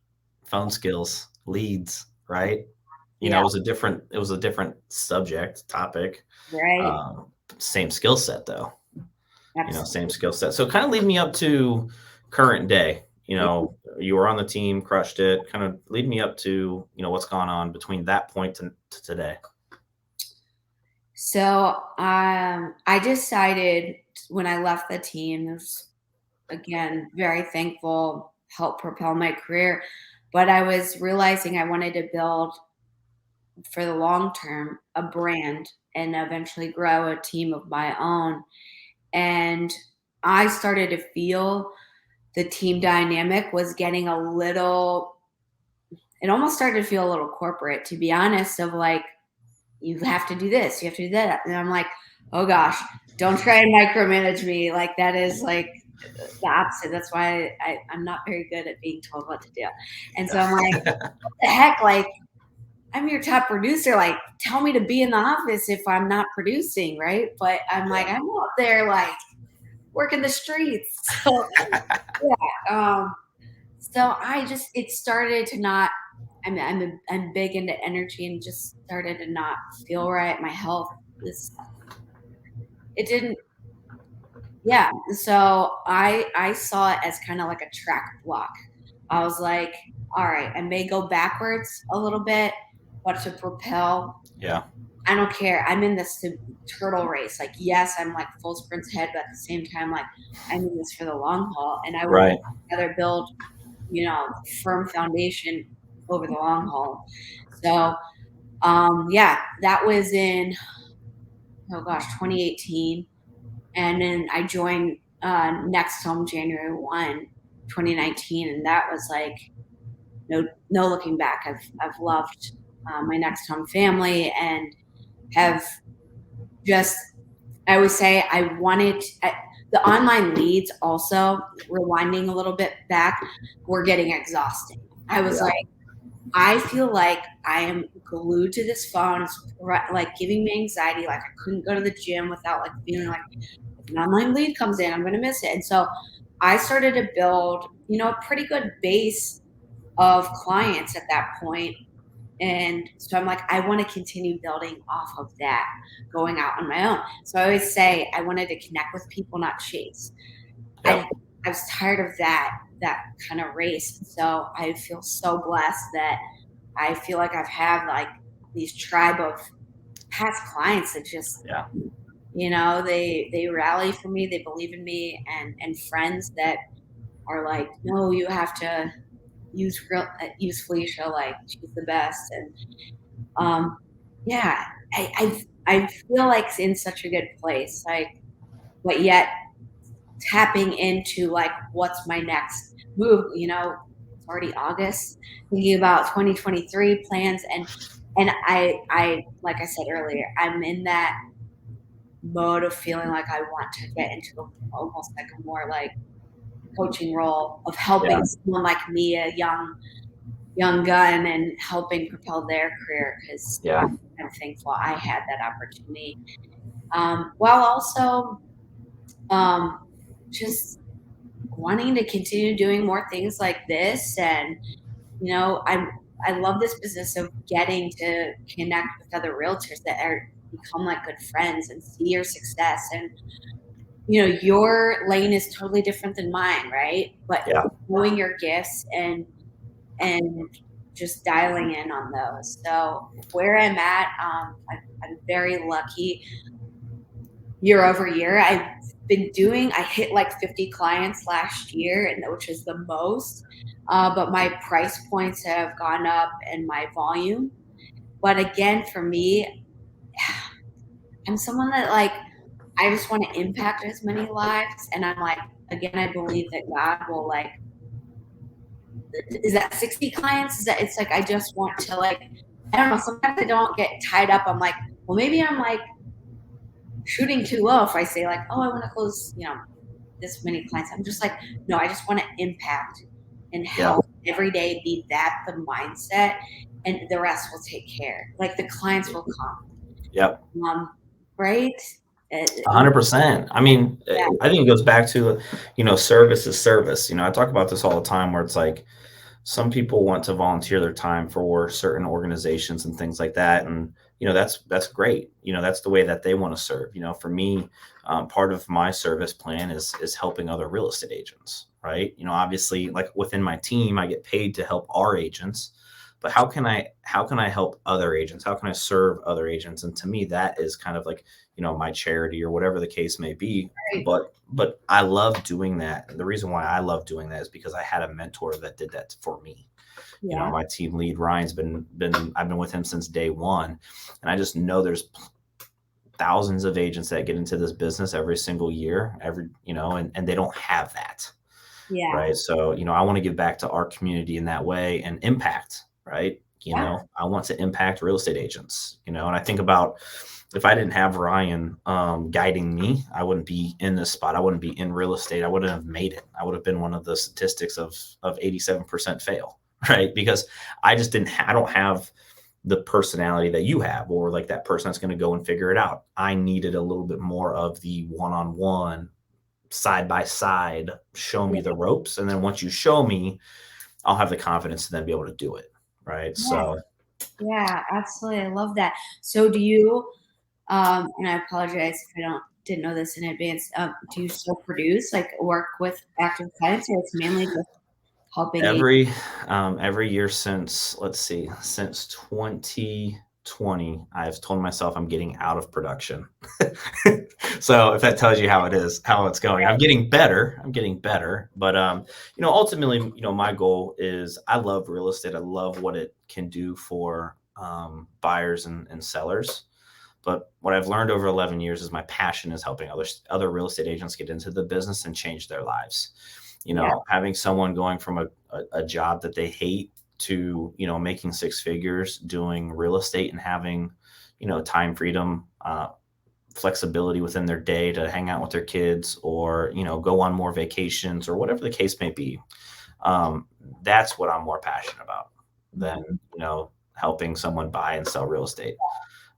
Speaker 1: phone skills, leads, right?
Speaker 2: yeah,
Speaker 1: It was a different subject, topic,
Speaker 2: right.
Speaker 1: same skill set though. Same
Speaker 2: Absolutely.
Speaker 1: skill set. So kind of lead me up to current day. You were on the team, crushed it. Kind of lead me up to, what's gone on between that point to today.
Speaker 2: So I decided when I left the team, there's again very thankful, helped propel my career. But I was realizing I wanted to build for the long term a brand and eventually grow a team of my own. And I started to feel the team dynamic was getting a little, it almost started to feel a little corporate, to be honest, of like, you have to do this, you have to do that. And I'm like, oh gosh, don't try and micromanage me. Like that is like the opposite. That's why I'm not very good at being told what to do. And so I'm like, what the heck? Like, I'm your top producer. Like, tell me to be in the office if I'm not producing, right? But I'm like, I'm out there like working the streets. So yeah. So I just it started to not. I'm big into energy and just started to not feel right. My health was it didn't. Yeah. So I saw it as kind of like a track block. I was like, all right, I may go backwards a little bit, but to propel,
Speaker 1: Yeah.
Speaker 2: I don't care. I'm in this turtle race. Like, yes, I'm like full sprints ahead, but at the same time, like I'm in this for the long haul, and I would
Speaker 1: Right.
Speaker 2: rather build, firm foundation over the long haul. So, yeah, that was in oh gosh, 2018, and then I joined NextHome January 1, 2019, and that was like no looking back. I've loved my next home family and have just, I would say the online leads also, rewinding a little bit back, were getting exhausting. I was
Speaker 1: Yeah.
Speaker 2: like, I feel like I am glued to this phone. It's like giving me anxiety. Like I couldn't go to the gym without like feeling like if an online lead comes in, I'm going to miss it. And so I started to build, a pretty good base of clients at that point. And so I'm like, I want to continue building off of that, going out on my own. So I always say I wanted to connect with people, not chase. I,
Speaker 1: Yep.
Speaker 2: I was tired of that kind of race. So I feel so blessed that I feel like I've had like these tribe of past clients that just,
Speaker 1: Yeah.
Speaker 2: they rally for me, they believe in me, and friends that are like, no, you have to use Felicia, like she's the best. And yeah, I feel like it's in such a good place, like, but yet tapping into like what's my next move. It's already August, thinking about 2023 plans, and I like I said earlier, I'm in that mode of feeling like I want to get into almost like a more like coaching role of helping
Speaker 1: Yeah.
Speaker 2: someone like me, a young gun, and helping propel their career, because
Speaker 1: Yeah.
Speaker 2: I'm thankful I had that opportunity, while also um, just wanting to continue doing more things like this. And I love this business of getting to connect with other realtors that are become like good friends and see your success. And your lane is totally different than mine, right? But
Speaker 1: Yeah.
Speaker 2: knowing your gifts and just dialing in on those. So where I'm at, I'm very lucky. Year over year, I hit like 50 clients last year, and which is the most. But my price points have gone up and my volume. But again, for me, I'm someone that like, I just want to impact as many lives. And I'm like, again, I believe that God will like, is that 60 clients? Is that, it's like, I just want to like, I don't know. Sometimes I don't get tied up. I'm like, well, maybe I'm like shooting too low if I say like, oh, I want to close, this many clients. I'm just like, no, I just want to impact and
Speaker 1: Yeah.
Speaker 2: help every day, be that the mindset, and the rest will take care. Like the clients will
Speaker 1: Yep.
Speaker 2: come, right?
Speaker 1: 100%. I mean,
Speaker 2: Yeah,
Speaker 1: I think it goes back to, service is service. I talk about this all the time where it's like some people want to volunteer their time for certain organizations and things like that. And, that's great. That's the way that they want to serve. For me, part of my service plan is helping other real estate agents, right? Obviously, like within my team, I get paid to help our agents, but how can I help other agents? How can I serve other agents? And to me, that is kind of like, my charity or whatever the case may be.
Speaker 2: right.
Speaker 1: But I love doing that. And the reason why I love doing that is because I had a mentor that did that for me.
Speaker 2: Yeah,
Speaker 1: My team lead Ryan's been I've been with him since day one, and I just know there's thousands of agents that get into this business every single year, and they don't have that,
Speaker 2: yeah,
Speaker 1: right? So, I want to give back to our community in that way and impact, right?
Speaker 2: yeah,
Speaker 1: I want to impact real estate agents, and I think about if I didn't have Ryan guiding me, I wouldn't be in this spot. I wouldn't be in real estate. I wouldn't have made it. I would have been one of the statistics of 87% fail, right? Because I don't have the personality that you have, or like that person that's going to go and figure it out. I needed a little bit more of the one-on-one, side by side, show me
Speaker 2: yeah,
Speaker 1: the ropes. And then once you show me, I'll have the confidence to then be able to do it. Right.
Speaker 2: yeah,
Speaker 1: So
Speaker 2: yeah, absolutely. I love that. So do you, and I apologize if I didn't know this in advance, do you still produce, like work with active clients, or it's mainly just helping agents?
Speaker 1: every year since, let's see, since 2020, I've told myself I'm getting out of production. So if that tells you how it is, how it's going, I'm getting better. I'm getting better. But ultimately, my goal is I love real estate. I love what it can do for buyers and sellers. But what I've learned over 11 years is my passion is helping other real estate agents get into the business and change their lives.
Speaker 2: Yeah,
Speaker 1: Having someone going from a job that they hate to, making six figures doing real estate and having, time freedom, flexibility within their day to hang out with their kids or, go on more vacations or whatever the case may be. That's what I'm more passionate about than, helping someone buy and sell real estate.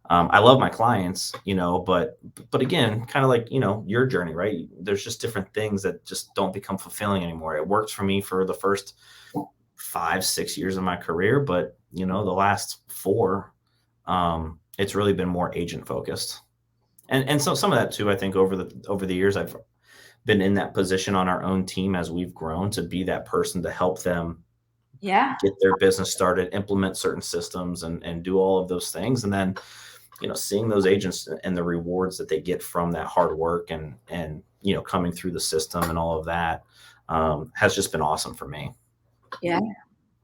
Speaker 1: I love my clients, but again, kind of like, your journey, right? There's just different things that just don't become fulfilling anymore. It works for me for the first 5-6 years of my career, but the last 4, it's really been more agent focused. And so some of that too, I think over the years, I've been in that position on our own team as we've grown to be that person to help them get their business started, implement certain systems and do all of those things. And then, seeing those agents and the rewards that they get from that hard work and, coming through the system and all of that, has just been awesome for me.
Speaker 2: Yeah.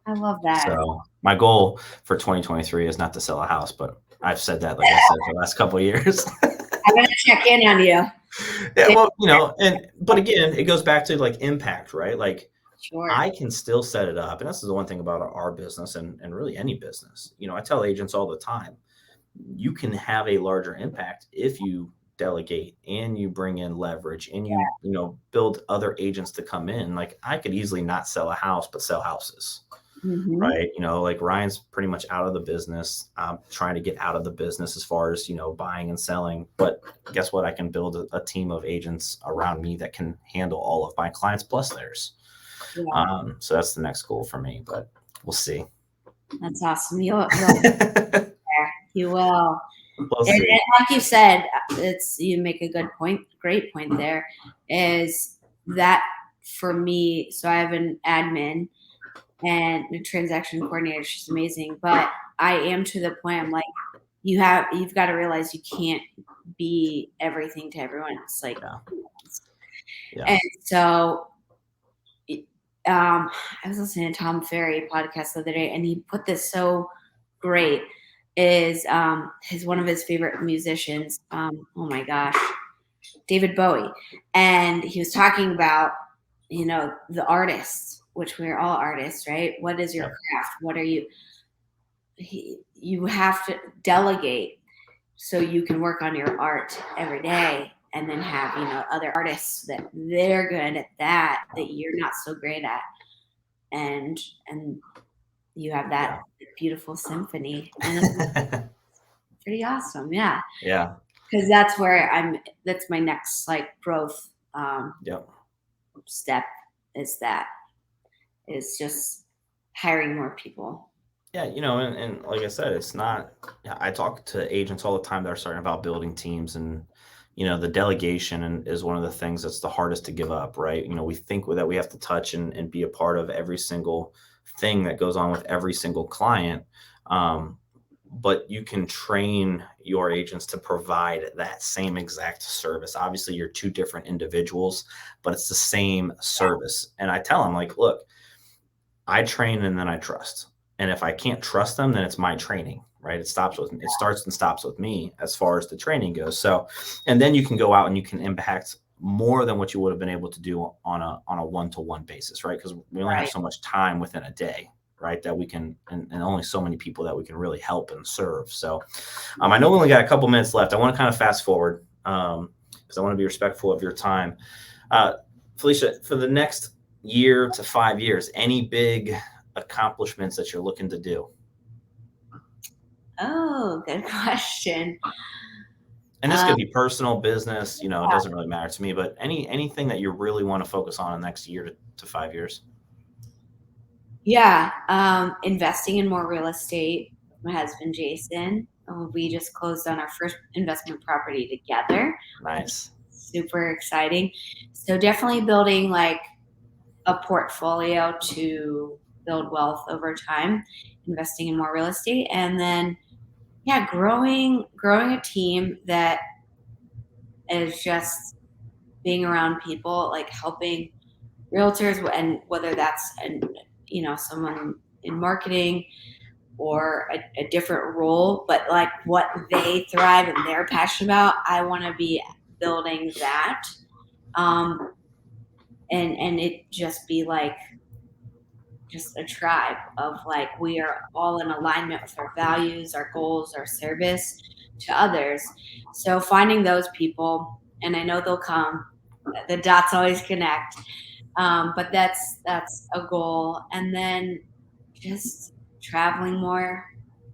Speaker 2: I love that.
Speaker 1: So my goal for 2023 is not to sell a house, but I've said that, like I said, for the last couple of years.
Speaker 2: I'm going to check in on you.
Speaker 1: Yeah, well, but again, it goes back to like impact, right? Like,
Speaker 2: Sure.
Speaker 1: I can still set it up. And this is the one thing about our business and really any business. I tell agents all the time, you can have a larger impact if you delegate and you bring in leverage and you build other agents to come in. Like, I could easily not sell a house, but sell houses.
Speaker 2: Mm-hmm.
Speaker 1: Right. Like Ryan's pretty much out of the business. I'm trying to get out of the business as far as, buying and selling. But guess what? I can build a team of agents around me that can handle all of my clients plus theirs.
Speaker 2: Yeah.
Speaker 1: So that's the next goal for me, but we'll see.
Speaker 2: That's awesome. You will.
Speaker 1: We'll
Speaker 2: and
Speaker 1: see.
Speaker 2: like you said, you make a great point there, is that for me, so I have an admin and a transaction coordinator. She's amazing, but I am to the point I'm like, you've got to realize you can't be everything to everyone. It's like,
Speaker 1: yeah.
Speaker 2: And so I was listening to Tom Ferry podcast the other day, and he put this so great. Is one of his favorite musicians. Oh my gosh, David Bowie, and he was talking about the artists, which we're all artists, right? What is your craft? What are you? You have to delegate so you can work on your art every day, and then have other artists that they're good at that you're not so great at, and you have that beautiful symphony, and it's pretty awesome. Yeah because that's where that's my next like growth step, is just hiring more people.
Speaker 1: Yeah, and like I said, it's not, I talk to agents all the time that are starting about building teams, and, the delegation is one of the things that's the hardest to give up, right? We think that we have to touch and be a part of every single thing that goes on with every single client. But you can train your agents to provide that same exact service. Obviously, you're two different individuals, but it's the same service. And I tell them, like, look, I train and then I trust. And if I can't trust them, then it's my training, right? It starts and stops with me as far as the training goes. So, and then you can go out and you can impact more than what you would have been able to do on a one-to-one basis, right? Because we only have so much time within a day, right? That we can, and only so many people that we can really help and serve. So I know we only got a couple minutes left. I want to kind of fast forward because I want to be respectful of your time. Felicia, for the next year to 5 years, any big accomplishments that you're looking to do?
Speaker 2: Oh, good question.
Speaker 1: And this could be personal, business, it doesn't really matter to me, but anything that you really want to focus on in the next year to 5 years?
Speaker 2: Yeah. Investing in more real estate with my husband, Jason. We just closed on our first investment property together.
Speaker 1: Nice.
Speaker 2: Super exciting. So definitely building like a portfolio to build wealth over time, investing in more real estate, and then growing a team that is just being around people, like helping realtors, and whether that's someone in marketing or a different role, but like what they thrive and they're passionate about, I want to be building that, and it just be like just a tribe of like, we are all in alignment with our values, our goals, our service to others. So finding those people, and I know they'll come, the dots always connect. But that's a goal. And then just traveling more.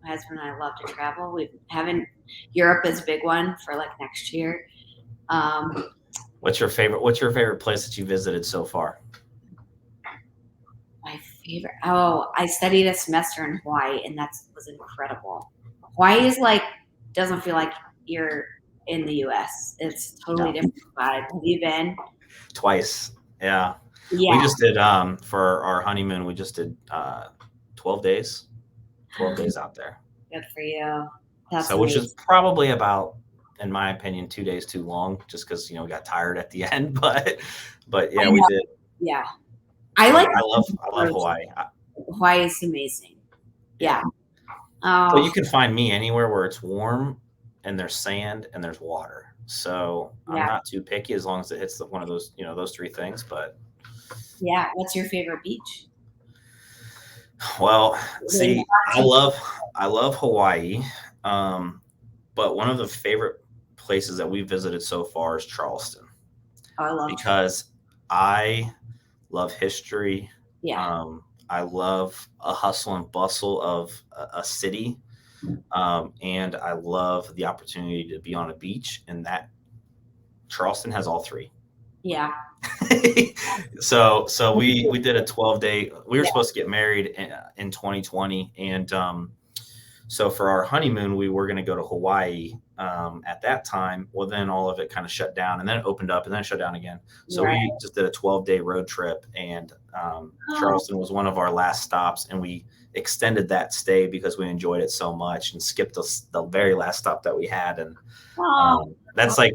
Speaker 2: My husband and I love to travel. We haven't, Europe is a big one for like next year.
Speaker 1: What's your favorite place that you visited so far?
Speaker 2: My favorite. Oh, I studied a semester in Hawaii, and that was incredible. Hawaii is like, doesn't feel like you're in the U.S. It's totally
Speaker 1: No,
Speaker 2: different vibe. Have you been?
Speaker 1: twice. Yeah, we
Speaker 2: Yeah,
Speaker 1: just did for our honeymoon. We just did 12 days, 12 days out there.
Speaker 2: good for you. That's
Speaker 1: So, which is
Speaker 2: amazing.
Speaker 1: probably about, in my opinion, 2 days too long, just because we got tired at the end. But
Speaker 2: I
Speaker 1: yeah, we
Speaker 2: know.
Speaker 1: did.
Speaker 2: Yeah, I
Speaker 1: But
Speaker 2: like
Speaker 1: I love Hawaii.
Speaker 2: Hawaii is amazing.
Speaker 1: Yeah.
Speaker 2: Yeah.
Speaker 1: But
Speaker 2: Oh,
Speaker 1: you can find me anywhere where it's warm and there's sand and there's water. So I'm
Speaker 2: yeah,
Speaker 1: not too picky as long as it hits one of those, those three things. But
Speaker 2: yeah. What's your favorite beach?
Speaker 1: well,
Speaker 2: They're
Speaker 1: see,
Speaker 2: not too.
Speaker 1: I love Hawaii. Um, but one of the favorite places that we visited so far is Charleston
Speaker 2: Oh, I love.
Speaker 1: because I love history.
Speaker 2: Yeah,
Speaker 1: I love a hustle and bustle of a city. And I love the opportunity to be on a beach, and that Charleston has all three.
Speaker 2: yeah,
Speaker 1: So we did a 12-day. We were
Speaker 2: yeah.
Speaker 1: supposed to get married in 2020, and so for our honeymoon, we were going to go to Hawaii at that time. Well, then all of it kind of shut down, and then it opened up, and then it shut down again. So
Speaker 2: Right.
Speaker 1: we just did a 12-day road trip, and
Speaker 2: Oh,
Speaker 1: Charleston was one of our last stops, and we extended that stay because we enjoyed it so much, and skipped the very last stop that we had. And
Speaker 2: oh,
Speaker 1: that's like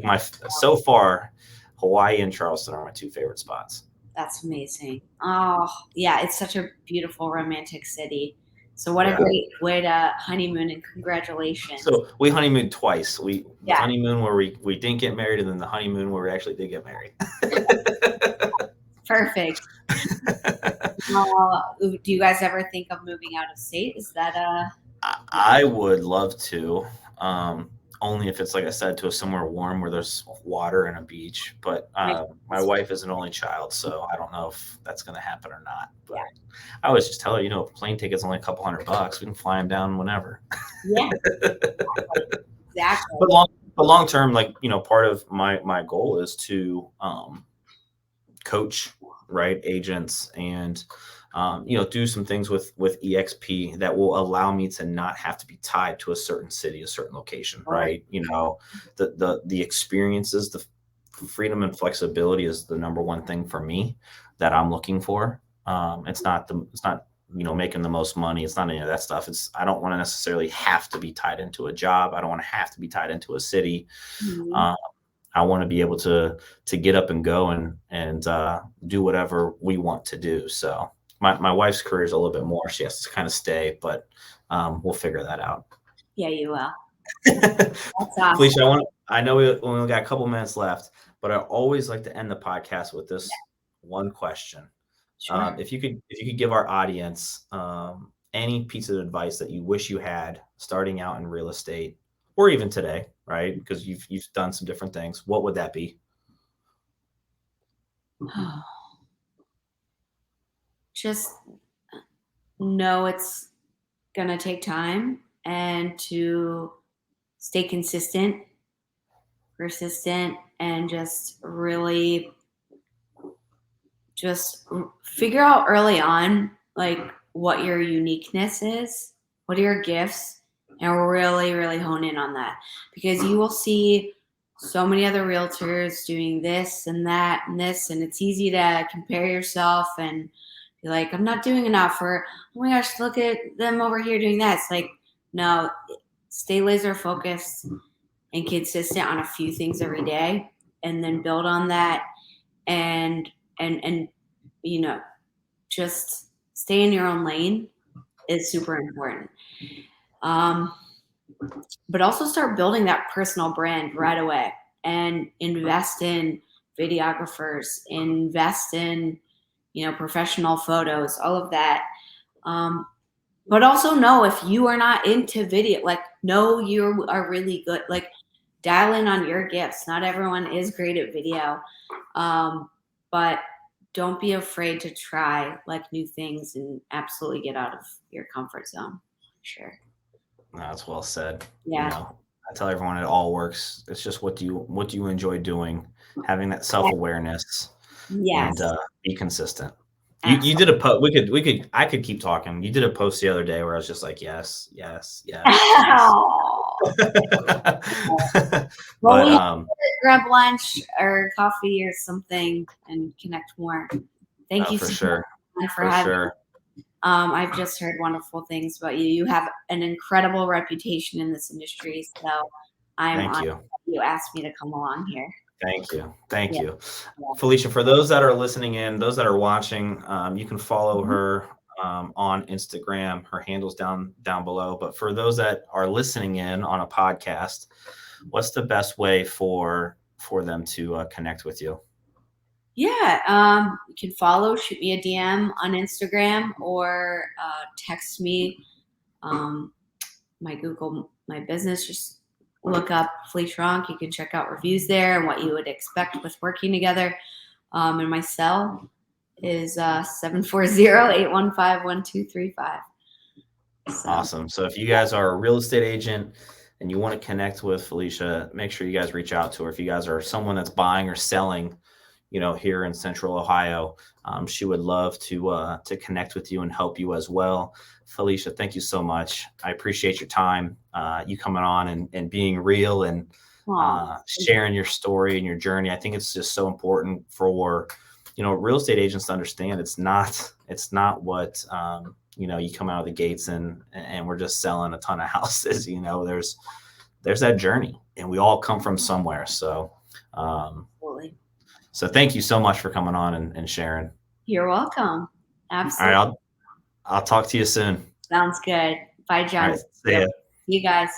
Speaker 1: so far. Hawaii and Charleston are my two favorite spots.
Speaker 2: that's amazing. Oh, yeah. It's such a beautiful, romantic city. So what a
Speaker 1: Yeah.
Speaker 2: great way to honeymoon, and congratulations.
Speaker 1: So we honeymooned twice. The
Speaker 2: Yeah,
Speaker 1: honeymoon where we didn't get married, and then the honeymoon where we actually did get married.
Speaker 2: perfect. Do you guys ever think of moving out of state? Is that
Speaker 1: I would love to, only if it's like I said, to somewhere warm where there's water and a beach. But my wife is an only child, so I don't know if that's going to happen or not. But
Speaker 2: yeah,
Speaker 1: I always just tell her, a plane ticket's only a couple $100. We can fly them down whenever.
Speaker 2: yeah, exactly.
Speaker 1: But long term, like part of my goal is to coach, right, agents, and do some things with EXP that will allow me to not have to be tied to a certain city, a certain location, right? The experiences, the freedom and flexibility is the number one thing for me that I'm looking for. It's not making the most money. It's not any of that stuff. I don't want to necessarily have to be tied into a job. I don't want to have to be tied into a city.
Speaker 2: Mhm.
Speaker 1: I want to be able to get up and go and do whatever we want to do. So my wife's career is a little bit more. She has to kind of stay, but we'll figure that out.
Speaker 2: Yeah, you will. That's awesome.
Speaker 1: Felicia, I know we only got a couple minutes left, but I always like to end the podcast with this one question.
Speaker 2: Sure.
Speaker 1: If you could give our audience any piece of advice that you wish you had starting out in real estate, or even today, right? Because you've done some different things. What would that be?
Speaker 2: Just know it's gonna take time, and to stay consistent, persistent, and just really just figure out early on like what your uniqueness is, what are your gifts, and really hone in on that, because you will see so many other realtors doing this and that and this, and it's easy to compare yourself and be like, I'm not doing enough, or oh my gosh, look at them over here doing that. It's like, no, stay laser focused and consistent on a few things every day, and then build on that, and and just stay in your own lane is super important. Um, but also start building that personal brand right away, and invest in videographers, invest in professional photos, all of that. But also know if you are not into video, like know you are really good, like dial in on your gifts. Not everyone is great at video. But don't be afraid to try like new things and absolutely get out of your comfort zone. Sure.
Speaker 1: That's well said.
Speaker 2: Yeah.
Speaker 1: I tell everyone it all works. It's just what do you enjoy doing, having that self-awareness and
Speaker 2: Yes.
Speaker 1: be consistent. You
Speaker 2: Absolutely.
Speaker 1: did a post. I could keep talking. You did a post the other day where I was just like, yes, yes, yes, yes.
Speaker 2: Oh. Well,
Speaker 1: But
Speaker 2: we have to grab lunch or coffee or something and connect more. Thank you
Speaker 1: for
Speaker 2: so
Speaker 1: sure,
Speaker 2: much for
Speaker 1: for
Speaker 2: having me.
Speaker 1: sure.
Speaker 2: I've just heard wonderful things about you. You have an incredible reputation in this industry, so I'm
Speaker 1: Thank
Speaker 2: honored
Speaker 1: you.
Speaker 2: that you asked me to come along here.
Speaker 1: Thank you. Thank
Speaker 2: Yeah.
Speaker 1: you.
Speaker 2: Yeah.
Speaker 1: Felicia, for those that are listening in, those that are watching, you can follow her on Instagram. Her handle's down below. But for those that are listening in on a podcast, what's the best way for them to connect with you?
Speaker 2: Yeah, you can shoot me a DM on Instagram or text me. My business, just look up Felicia Ronk. You can check out reviews there and what you would expect with working together. And my cell is 740-815-1235. So,
Speaker 1: Awesome. So if you guys are a real estate agent and you want to connect with Felicia, make sure you guys reach out to her. If you guys are someone that's buying or selling, here in Central Ohio, she would love to connect with you and help you as well. Felicia, thank you so much. I appreciate your time, you coming on and being real and sharing your story and your journey. I think it's just so important for real estate agents to understand it's not what you come out of the gates and we're just selling a ton of houses. There's that journey, and we all come from somewhere. So
Speaker 2: absolutely.
Speaker 1: so thank you so much for coming on and sharing.
Speaker 2: You're welcome.
Speaker 1: All
Speaker 2: Absolutely.
Speaker 1: right, I'll talk to you soon.
Speaker 2: Sounds good. Bye,
Speaker 1: All
Speaker 2: John.
Speaker 1: right, see ya.
Speaker 2: You guys.